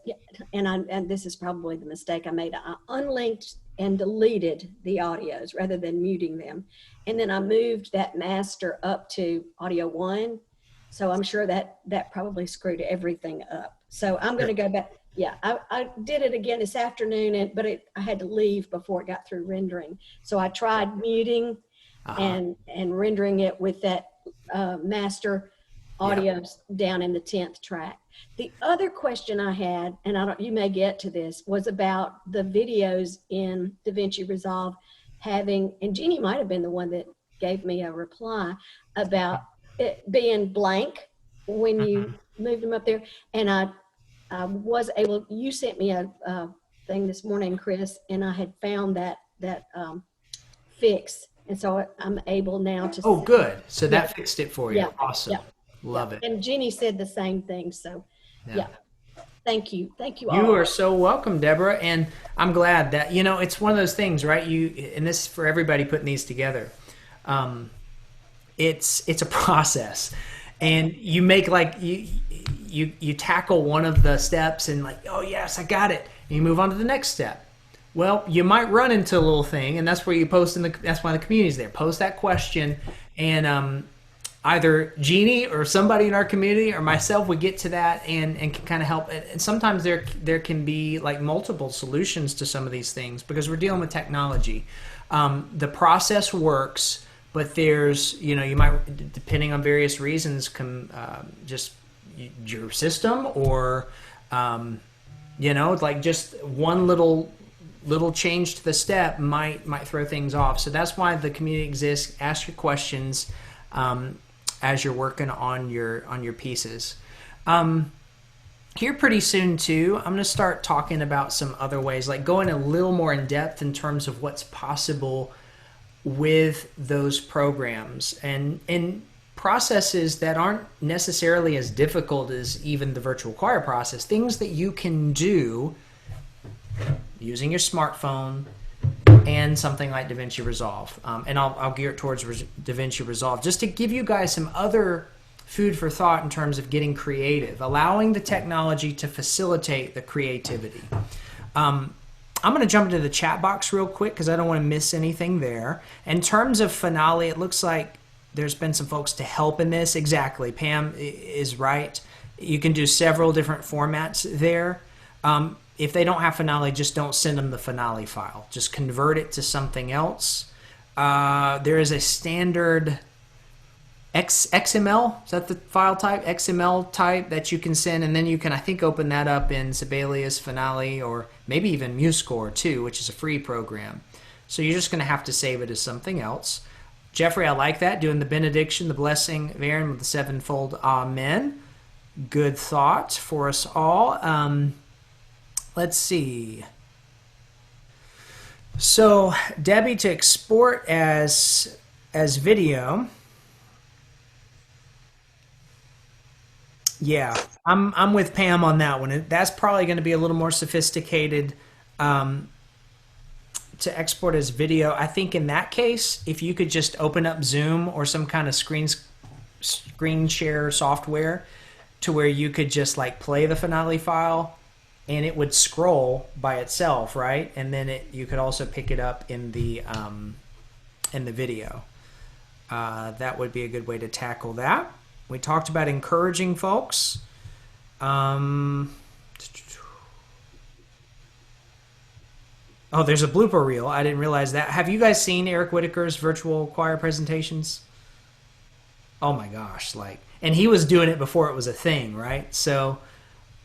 and this is probably the mistake I made. I unlinked and deleted the audios rather than muting them, and then I moved that master up to audio 1. So I'm sure that probably screwed everything up. So I'm going to go back. Yeah, I did it again this afternoon, but I had to leave before it got through rendering. So I tried muting and rendering it with that master audios down in the 10th track. The other question I had, and you may get to this, was about the videos in DaVinci Resolve having, and Jeannie might have been the one that gave me a reply about it being blank when you moved them up there. And I was able, you sent me a thing this morning, Chris, and I had found that fix. And so I'm able now to. Oh, good. So that fixed it for you. Yeah. Awesome. Yeah. Love it. And Jeannie said the same thing. So yeah. Thank you. Thank you all. You are so welcome, Deborah. And I'm glad that, it's one of those things, right? And this is for everybody putting these together. It's a process, and you make you tackle one of the steps and oh yes, I got it. And you move on to the next step. Well, you might run into a little thing, and that's where you post that's why the community's there. Post that question, and either Jeannie or somebody in our community or myself would get to that and can kind of help. And sometimes there can be multiple solutions to some of these things because we're dealing with technology. The process works, but there's, you might, depending on various reasons, just your system or, just one little change to the step might throw things off. So that's why the community exists. Ask your questions as you're working on your pieces. Here pretty soon too, I'm going to start talking about some other ways, going a little more in depth in terms of what's possible with those programs and processes that aren't necessarily as difficult as even the virtual choir process. Things that you can do using your smartphone and something like DaVinci Resolve. And I'll gear it towards DaVinci Resolve just to give you guys some other food for thought in terms of getting creative, allowing the technology to facilitate the creativity. I'm going to jump into the chat box real quick because I don't want to miss anything there. In terms of Finale, it looks like there's been some folks to help in this. Exactly. Pam is right. You can do several different formats there. If they don't have Finale, just don't send them the Finale file. Just convert it to something else. There is a standard XML, is that the file type? XML type that you can send, and then you can, I think, open that up in Sibelius, Finale, or maybe even MuseScore too, which is a free program. So you're just going to have to save it as something else. Jeffrey, I like that, doing the benediction, the blessing of Aaron with the sevenfold Amen. Good thought for us all. Let's see. So Debbie, to export as video. Yeah, I'm with Pam on that one. That's probably going to be a little more sophisticated to export as video. I think in that case, if you could just open up Zoom or some kind of screen share software to where you could just play the Finale file and it would scroll by itself, right? And then you could also pick it up in the video. that would be a good way to tackle that. We talked about encouraging folks. Oh, there's a blooper reel. I didn't realize that. Have you guys seen Eric Whitaker's virtual choir presentations? Oh my gosh, and he was doing it before it was a thing, right? So,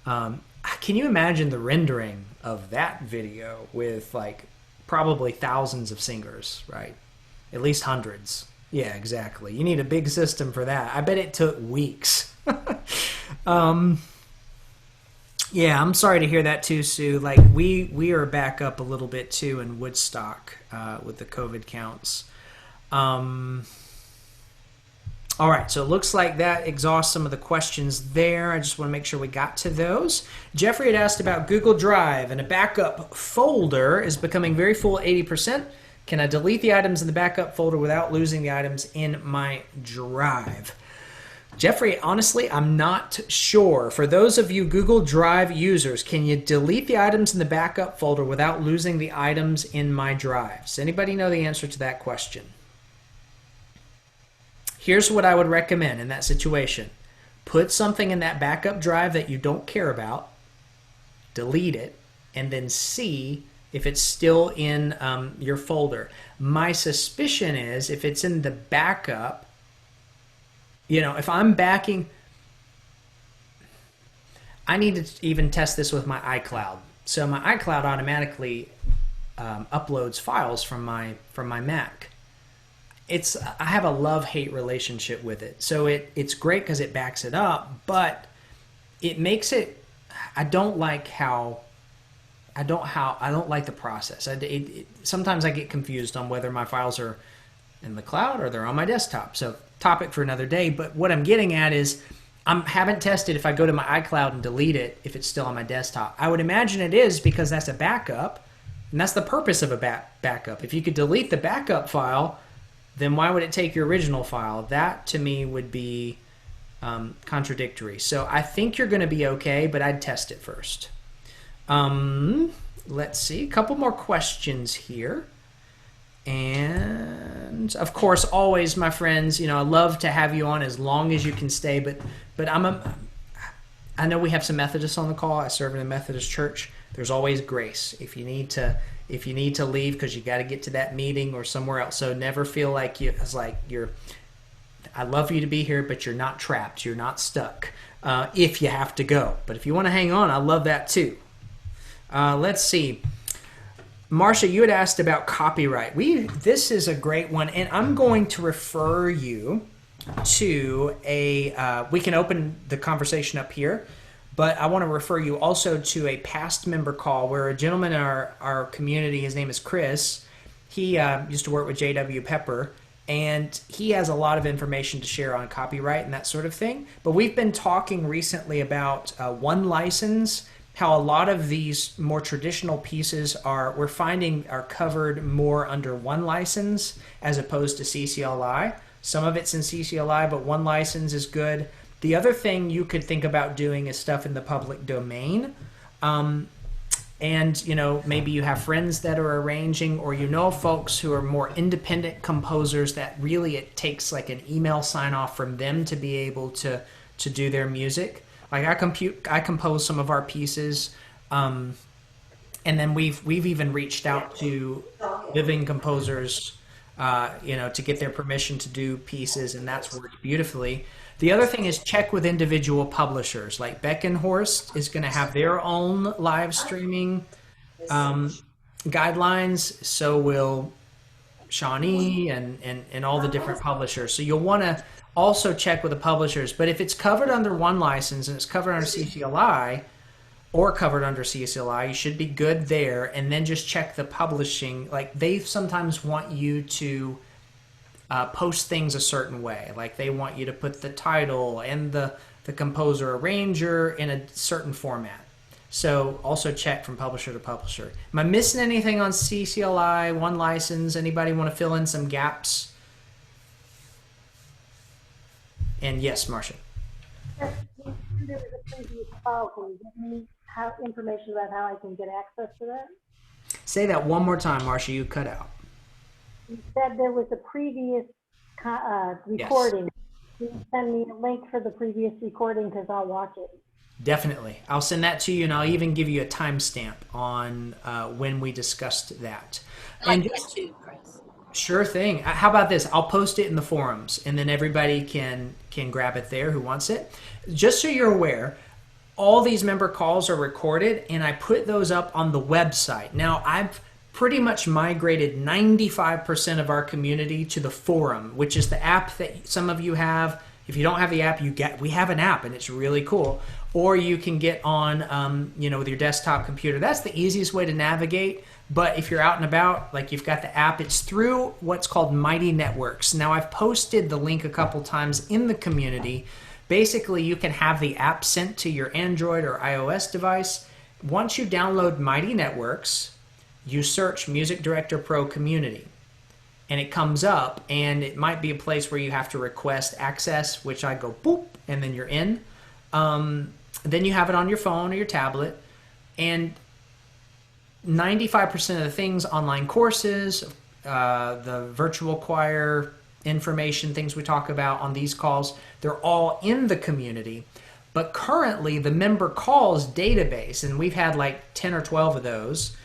can you imagine the rendering of that video with probably thousands of singers, right? At least hundreds. Yeah, exactly. You need a big system for that. I bet it took weeks. Yeah, I'm sorry to hear that too, Sue. We are back up a little bit too in Woodstock with the COVID counts. All right, so it looks like that exhausts some of the questions there. I just want to make sure we got to those. Jeffrey had asked about Google Drive, and a backup folder is becoming very full at 80%. Can I delete the items in the backup folder without losing the items in my drive? Jeffrey, honestly, I'm not sure. For those of you Google Drive users, can you delete the items in the backup folder without losing the items in my drives? Anybody know the answer to that question? Here's what I would recommend in that situation. Put something in that backup drive that you don't care about, delete it, and then see if it's still in your folder. My suspicion is if it's in the backup, if I'm backing, I need to even test this with my iCloud. So my iCloud automatically uploads files from my Mac. I have a love-hate relationship with it. So it's great because it backs it up, but it makes it, I don't like the process. Sometimes I get confused on whether my files are in the cloud or they're on my desktop. So topic for another day. But what I'm getting at is I haven't tested if I go to my iCloud and delete it if it's still on my desktop. I would imagine it is because that's a backup, and that's the purpose of a backup. If you could delete the backup file, then why would it take your original file? That to me would be contradictory. So I think you're going to be okay, but I'd test it first. Let's see, a couple more questions here. And of course, always, my friends, I love to have you on as long as you can stay, but I know we have some Methodists on the call. I serve in a Methodist church. There's always grace if you need to leave because you got to get to that meeting or somewhere else. So never feel like I love you to be here, but you're not trapped. You're not stuck if you have to go. But if you want to hang on, I love that too. Let's see. Marcia, you had asked about copyright. This is a great one, and I'm going to refer you to we can open the conversation up here, but I want to refer you also to a past member call where a gentleman in our community, his name is Chris, he used to work with J.W. Pepper, and he has a lot of information to share on copyright and that sort of thing. But we've been talking recently about one license, how a lot of these more traditional pieces we're finding are covered more under one license as opposed to CCLI. Some of it's in CCLI, but one license is good. The other thing you could think about doing is stuff in the public domain. And, maybe you have friends that are arranging, or folks who are more independent composers that really it takes like an email sign off from them to be able to do their music. Like I compose some of our pieces, and then we've even reached out to living composers, to get their permission to do pieces, and that's worked beautifully. The other thing is check with individual publishers. Like Beckenhorst is going to have their own live streaming guidelines. So will Shawnee and all the different publishers. So you'll want to also check with the publishers. But if it's covered under one license and it's covered under CCLI or covered under CCLI, you should be good there. And then just check the publishing. Like they sometimes want you to post things a certain way. Like they want you to put the title and the composer arranger in a certain format. So also check from publisher to publisher. Am I missing anything on CCLI, one license? Anybody want to fill in some gaps? And yes, Marcia. There was a previous file. Can you give me information about how I can get access to that? Say that one more time, Marcia. You cut out. You said there was a previous recording. Can you send me a link for the previous recording because I'll watch it. Definitely. I'll send that to you, and I'll even give you a timestamp on when we discussed that. Like that too, Chris. Sure thing. How about this? I'll post it in the forums, and then everybody can grab it there who wants it. Just so you're aware, all these member calls are recorded, and I put those up on the website. Now, I've pretty much migrated 95% of our community to the forum, which is the app that some of you have. If you don't have the app, we have an app, and it's really cool. Or you can get on, with your desktop computer. That's the easiest way to navigate. But if you're out and about, like you've got the app, it's through what's called Mighty Networks. Now, I've posted the link a couple times in the community. Basically, you can have the app sent to your Android or iOS device. Once you download Mighty Networks, you search Music Director Pro Community. And it comes up, and it might be a place where you have to request access, which I go boop, and then you're in. Then you have it on your phone or your tablet, and 95% of the things, online courses, the virtual choir information, things we talk about on these calls, they're all in the community. But currently, the member calls database, and we've had like 10 or 12 of those,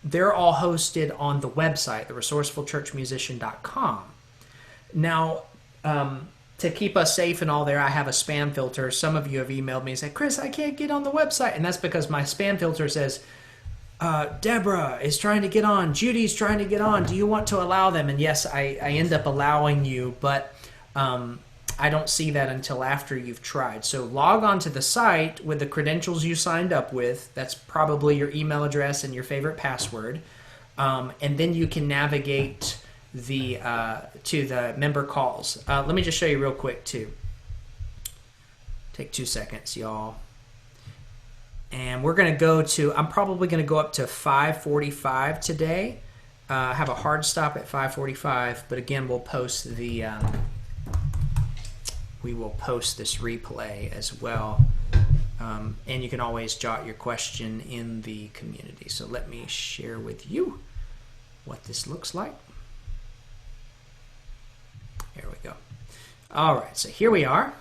they're all hosted on the website, theresourcefulchurchmusician.com. Now, to keep us safe and all there, I have a spam filter. Some of you have emailed me and said, Chris, I can't get on the website. And that's because my spam filter says, Deborah is trying to get on. Judy's trying to get on. Do you want to allow them? And yes, I end up allowing you, but I don't see that until after you've tried. So log on to the site with the credentials you signed up with. That's probably your email address and your favorite password. And then you can navigate to the member calls. Let me just show you real quick too. Take 2 seconds, y'all. And we're going to go to, I'm probably going to go up to 5:45 today. I have a hard stop at 5:45, but again, we'll post we will post this replay as well. And you can always jot your question in the community. So let me share with you what this looks like. There we go. All right, so here we are.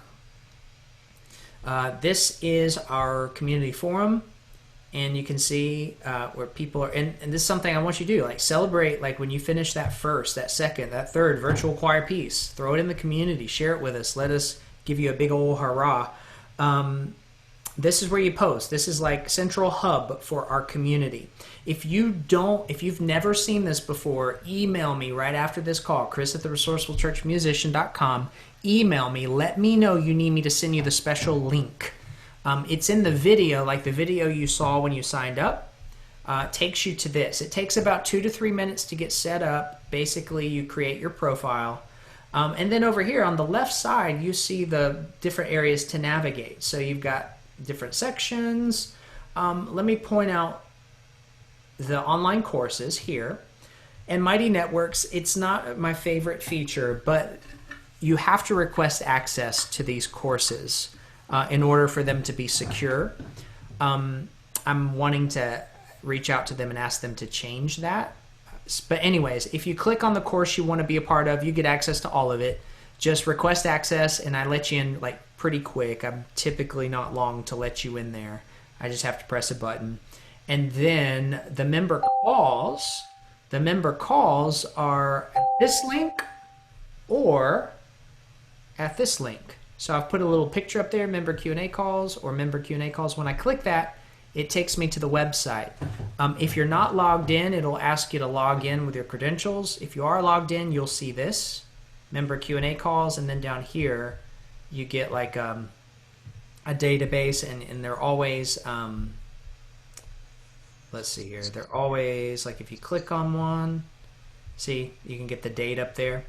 This is our community forum, and you can see where people are, and this is something I want you to do, like celebrate, like when you finish that first, that second, that third virtual choir piece, throw it in the community, share it with us, let us give you a big old hurrah. This is where you post. This is like central hub for our community. If you've never seen this before, email me right after this call, chris@theresourcefulchurchmusician.com. Email me, let me know you need me to send you the special link. It's in the video, like the video you saw when you signed up. Takes you to this. It takes about 2 to 3 minutes to get set up. Basically, you create your profile. And then over here on the left side, you see the different areas to navigate. So you've got different sections. Let me point out the online courses here. And Mighty Networks, it's not my favorite feature, but you have to request access to these courses in order for them to be secure. I'm wanting to reach out to them and ask them to change that. But anyways, if you click on the course you want to be a part of, you get access to all of it. Just request access, and I let you in like pretty quick. I'm typically not long to let you in there. I just have to press a button. And then the member calls are at this link or at this link. So I've put a little picture up there, member Q&A calls or member Q&A calls. When I click that, it takes me to the website. If you're not logged in, it'll ask you to log in with your credentials. If you are logged in, you'll see this, member Q&A calls, and then down here, you get like a database, and they're always, let's see here, they're always, like if you click on one, see, you can get the date up there.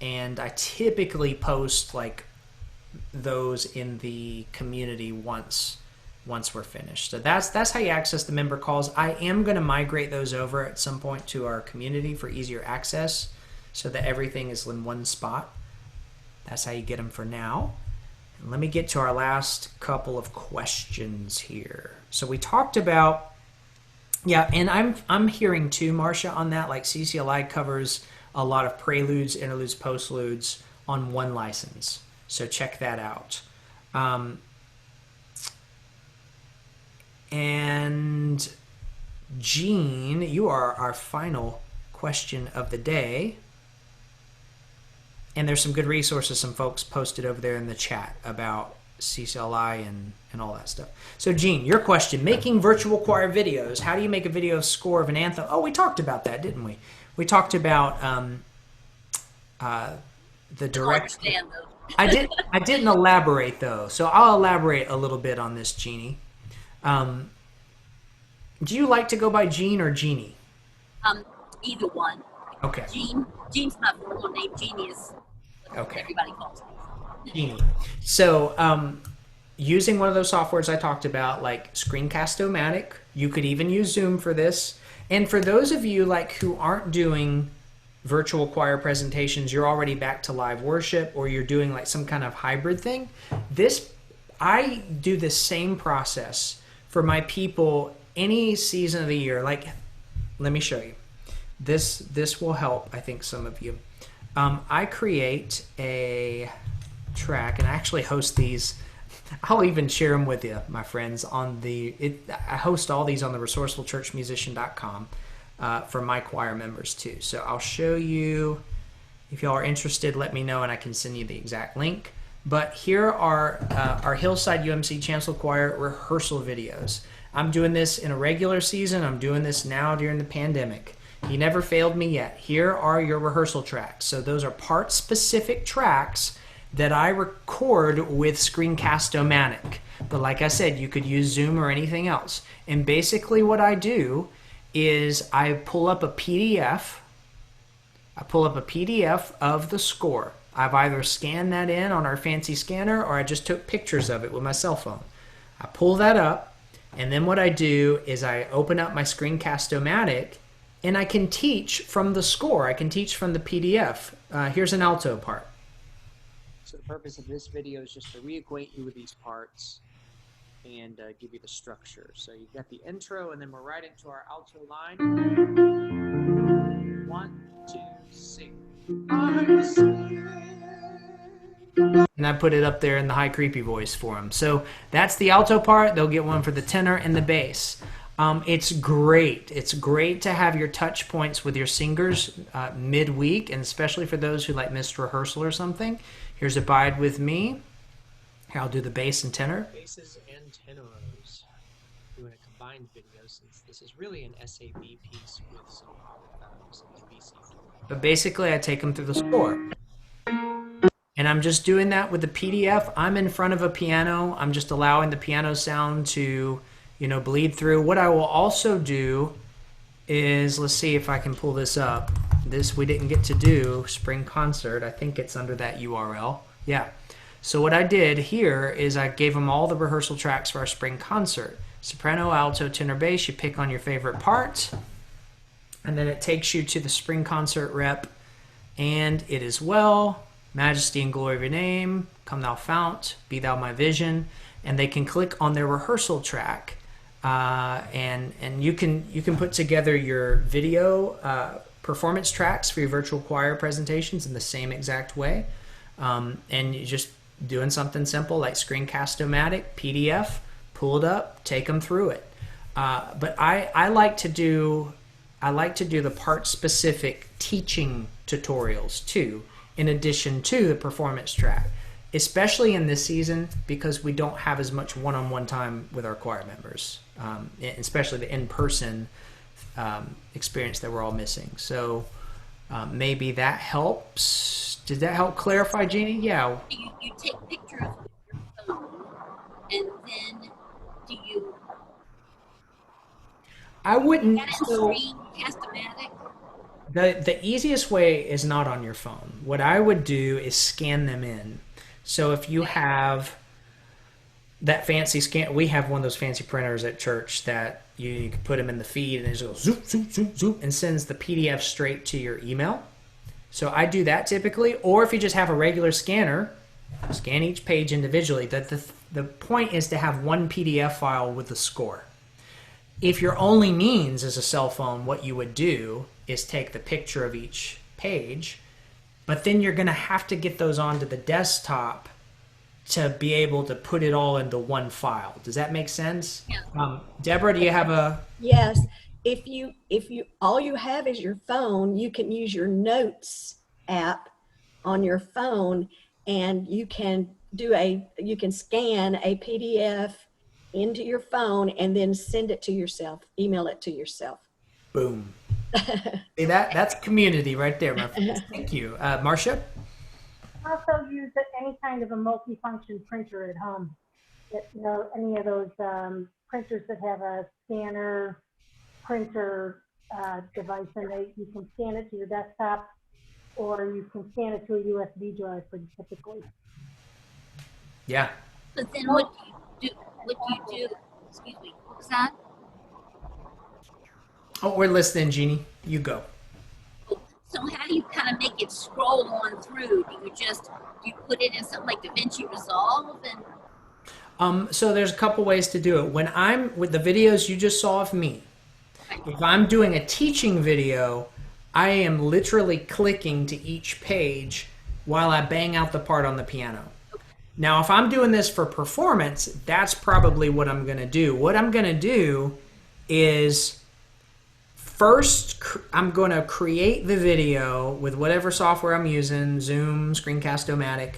And I typically post like those in the community once we're finished. So that's how you access the member calls. I am going to migrate those over at some point to our community for easier access so that everything is in one spot. That's how you get them for now. And let me get to our last couple of questions here. So we talked about, yeah, and I'm hearing too, Marcia, on that, like CCLI covers a lot of preludes, interludes, postludes on one license. So check that out. And Gene, you are our final question of the day. And there's some good resources some folks posted over there in the chat about CCLI and all that stuff. So Gene, your question, making virtual choir videos. How do you make a video score of an anthem? Oh, we talked about that, didn't we? We talked about the direct. I didn't elaborate though, so I'll elaborate a little bit on this, Jeannie. Do you like to go by Gene or Jeannie? Either one. Okay. Gene's my formal name. Jeannie is what everybody calls me. Jeannie. So using one of those softwares I talked about, like Screencast-O-Matic, you could even use Zoom for this. And for those of you like who aren't doing virtual choir presentations, you're already back to live worship, or you're doing like some kind of hybrid thing. I do the same process for my people any season of the year. Like, let me show you. This will help, I think, some of you. I create a track, and I actually host these. I'll even share them with you, my friends. I host all these on the resourcefulchurchmusician.com for my choir members too. So I'll show you. If y'all are interested, let me know, and I can send you the exact link. But here are our Hillside UMC Chancel Choir rehearsal videos. I'm doing this in a regular season. I'm doing this now during the pandemic. He never failed me yet. Here are your rehearsal tracks. So those are part-specific tracks that I record with Screencast-O-Matic. But like I said, you could use Zoom or anything else. And basically what I do is I pull up a PDF. I pull up a PDF of the score. I've either scanned that in on our fancy scanner, or I just took pictures of it with my cell phone. I pull that up, and then what I do is I open up my Screencast-O-Matic, and I can teach from the score. I can teach from the PDF. Here's an alto part. So the purpose of this video is just to reacquaint you with these parts and give you the structure. So you've got the intro, and then we're right into our alto line. 1, 2, sing. And I put it up there in the high creepy voice for them. So that's the alto part. They'll get one for the tenor and the bass. It's great. It's great to have your touch points with your singers midweek, and especially for those who like missed rehearsal or something. Here's Abide With Me. Here, I'll do the bass and tenor. Basses and tenoros. Doing a combined video, since this is really an SAB piece with some ABC. But basically, I take them through the score. And I'm just doing that with the PDF. I'm in front of a piano. I'm just allowing the piano sound to, bleed through. What I will also do is, let's see if I can pull this up. This we didn't get to do, Spring Concert. I think it's under that URL. Yeah. So what I did here is I gave them all the rehearsal tracks for our Spring Concert. Soprano, alto, tenor, bass. You pick on your favorite part. And then it takes you to the Spring Concert rep. And it is well, Majesty and Glory of Your Name, Come Thou Fount, Be Thou My Vision. And they can click on their rehearsal track. And you can put together your video performance tracks for your virtual choir presentations in the same exact way. And you're just doing something simple like Screencast-O-Matic, PDF, pull it up, take them through it. But I like to do the part-specific teaching tutorials too, in addition to the performance track, especially in this season because we don't have as much one-on-one time with our choir members, especially the in-person experience that we're all missing. So maybe that helps. Did that help clarify, Jeannie? Yeah. You take pictures with your phone, and then do you? I wouldn't. Screencast-O-Matic? The easiest way is not on your phone. What I would do is scan them in. So if you have that fancy scan, we have one of those fancy printers at church that you can put them in the feed and it just goes zoop, zoop, zoop, zoop, and sends the PDF straight to your email. So I do that typically. Or if you just have a regular scanner, scan each page individually. The point is to have one PDF file with the score. If your only means is a cell phone, what you would do is take the picture of each page, but then you're going to have to get those onto the desktop to be able to put it all into one file. Does that make sense? Yeah. Deborah, do you have a... Yes. If you all you have is your phone, you can use your notes app on your phone, and you can scan a PDF into your phone and then send it to yourself, email it to yourself. Boom. See, that's community right there, my friends. Thank you. Marcia? Also use any kind of a multifunction printer at home. Any of those printers that have a scanner, printer device in it. You can scan it to your desktop, or you can scan it to a USB drive pretty typically. Yeah. But then what do you do? Excuse me, what was that? Oh, we're listening, Jeannie. You go. So how do you kind of make it scroll on through? Do you put it in something like DaVinci Resolve? And So there's a couple ways to do it. When I'm with the videos you just saw of me, if I'm doing a teaching video, I am literally clicking to each page while I bang out the part on the piano. Now, if I'm doing this for performance, that's probably what I'm going to do. What I'm going to do is first, I'm going to create the video with whatever software I'm using, Zoom, Screencast-O-Matic.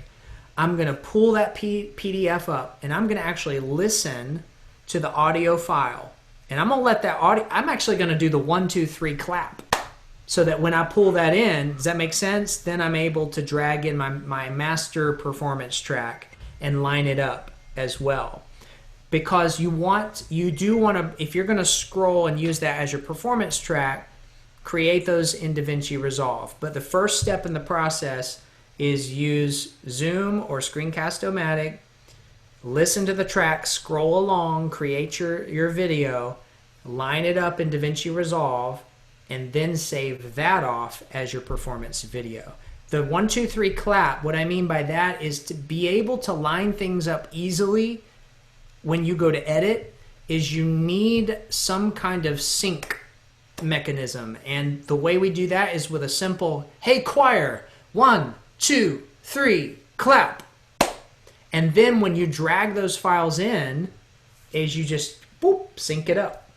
I'm going to pull that PDF up, and I'm going to actually listen to the audio file. And I'm going to let that audio, I'm actually going to do the 1, 2, 3 clap. So that when I pull that in, does that make sense? Then I'm able to drag in my master performance track and line it up as well. Because you do want to, if you're going to scroll and use that as your performance track, create those in DaVinci Resolve. But the first step in the process is use Zoom or Screencast-O-Matic, listen to the track, scroll along, create your video, line it up in DaVinci Resolve, and then save that off as your performance video. The 1, 2, 3 clap, what I mean by that is to be able to line things up easily when you go to edit, is you need some kind of sync mechanism. And the way we do that is with a simple, hey choir, 1, 2, 3, clap. And then when you drag those files in, is you just boop, sync it up.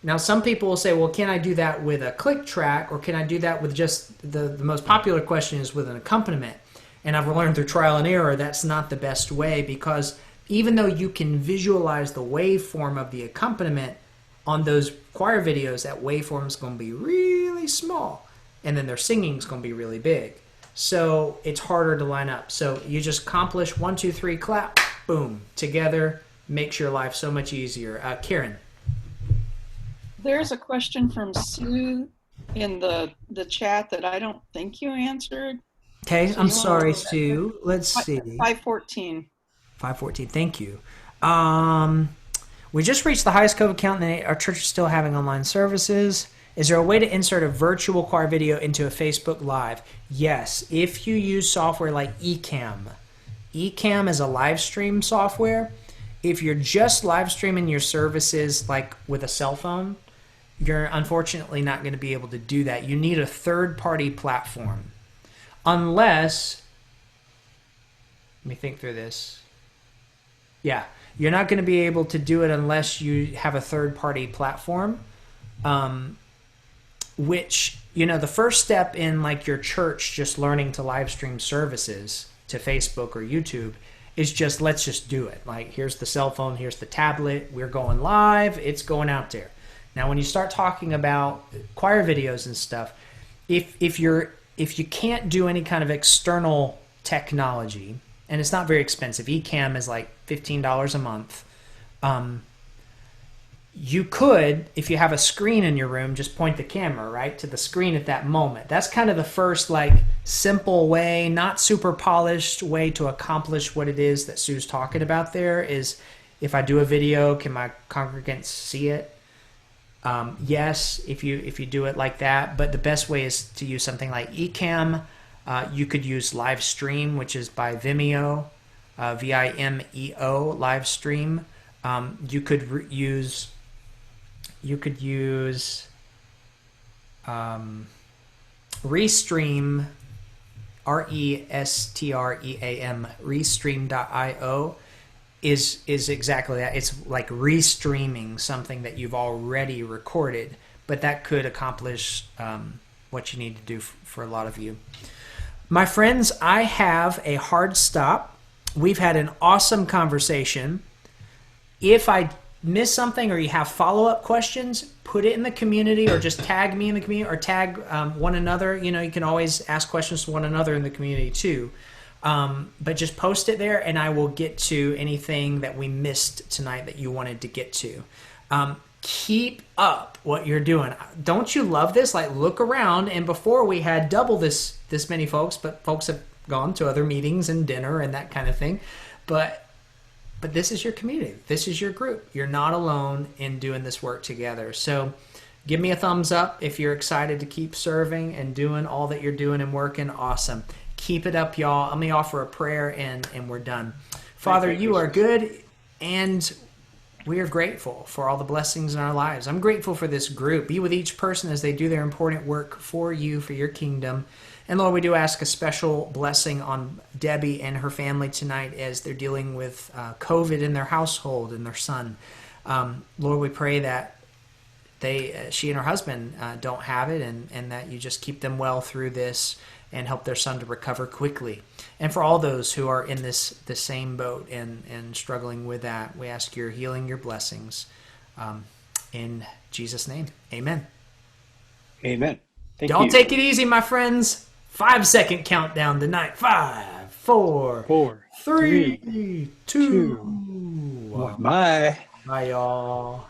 Now, some people will say, well, can I do that with a click track, or can I do that with just the most popular question is with an accompaniment? And I've learned through trial and error that's not the best way, because even though you can visualize the waveform of the accompaniment on those choir videos, that waveform is going to be really small, and then their singing is going to be really big. So it's harder to line up. So you just accomplish 1, 2, 3, clap, boom, together, makes your life so much easier. Karen. There's a question from Sue in the chat that I don't think you answered. Okay, So I'm you wanna sorry, go back Sue. Let's see. 514. 514, thank you. We just reached the highest COVID count, and our church is still having online services. Is there a way to insert a virtual choir video into a Facebook Live? Yes, if you use software like Ecamm. Ecamm is a live stream software. If you're just live streaming your services like with a cell phone, you're unfortunately not going to be able to do that. You need a third-party platform. Unless, let me think through this. Yeah, you're not going to be able to do it unless you have a third-party platform, which, the first step in like your church just learning to live stream services to Facebook or YouTube is just, let's just do it. Like, here's the cell phone, here's the tablet, we're going live, it's going out there. Now, when you start talking about choir videos and stuff, if you can't do any kind of external technology, and it's not very expensive, Ecamm is like $15 a month, you could, if you have a screen in your room, just point the camera right to the screen at that moment. That's kind of the first like simple way, not super polished way to accomplish what it is that Sue's talking about there. Is if I do a video, can my congregants see it? Yes, if you do it like that. But the best way is to use something like Ecamm. You could use Livestream, which is by Vimeo, Vimeo Livestream. You could use Restream, Restream, Restream.io is exactly that. It's like restreaming something that you've already recorded, but that could accomplish what you need to do for a lot of you. My friends, I have a hard stop. We've had an awesome conversation. If I miss something or you have follow-up questions, put it in the community or just tag me in the community or tag one another. You know, you can always ask questions to one another in the community too. But just post it there and I will get to anything that we missed tonight that you wanted to get to. Keep up what you're doing. Don't you love this? Like, look around, and before we had double this many folks, but folks have gone to other meetings and dinner and that kind of thing. But this is your community. This is your group. You're not alone in doing this work together. So give me a thumbs up if you're excited to keep serving and doing all that you're doing and working. Awesome. Keep it up, y'all. Let me offer a prayer and we're done. Father, you are good, and we are grateful for all the blessings in our lives. I'm grateful for this group. Be with each person as they do their important work for you, for your kingdom. And Lord, we do ask a special blessing on Debbie and her family tonight as they're dealing with COVID in their household and their son. Lord, we pray that she and her husband don't have it, and that you just keep them well through this and help their son to recover quickly. And for all those who are in the same boat and struggling with that, we ask your healing, your blessings. In Jesus' name, amen. Amen. Don't take it easy, my friends. 5-second countdown tonight. 5, 4, 3, 2, 1. Bye. Bye, y'all.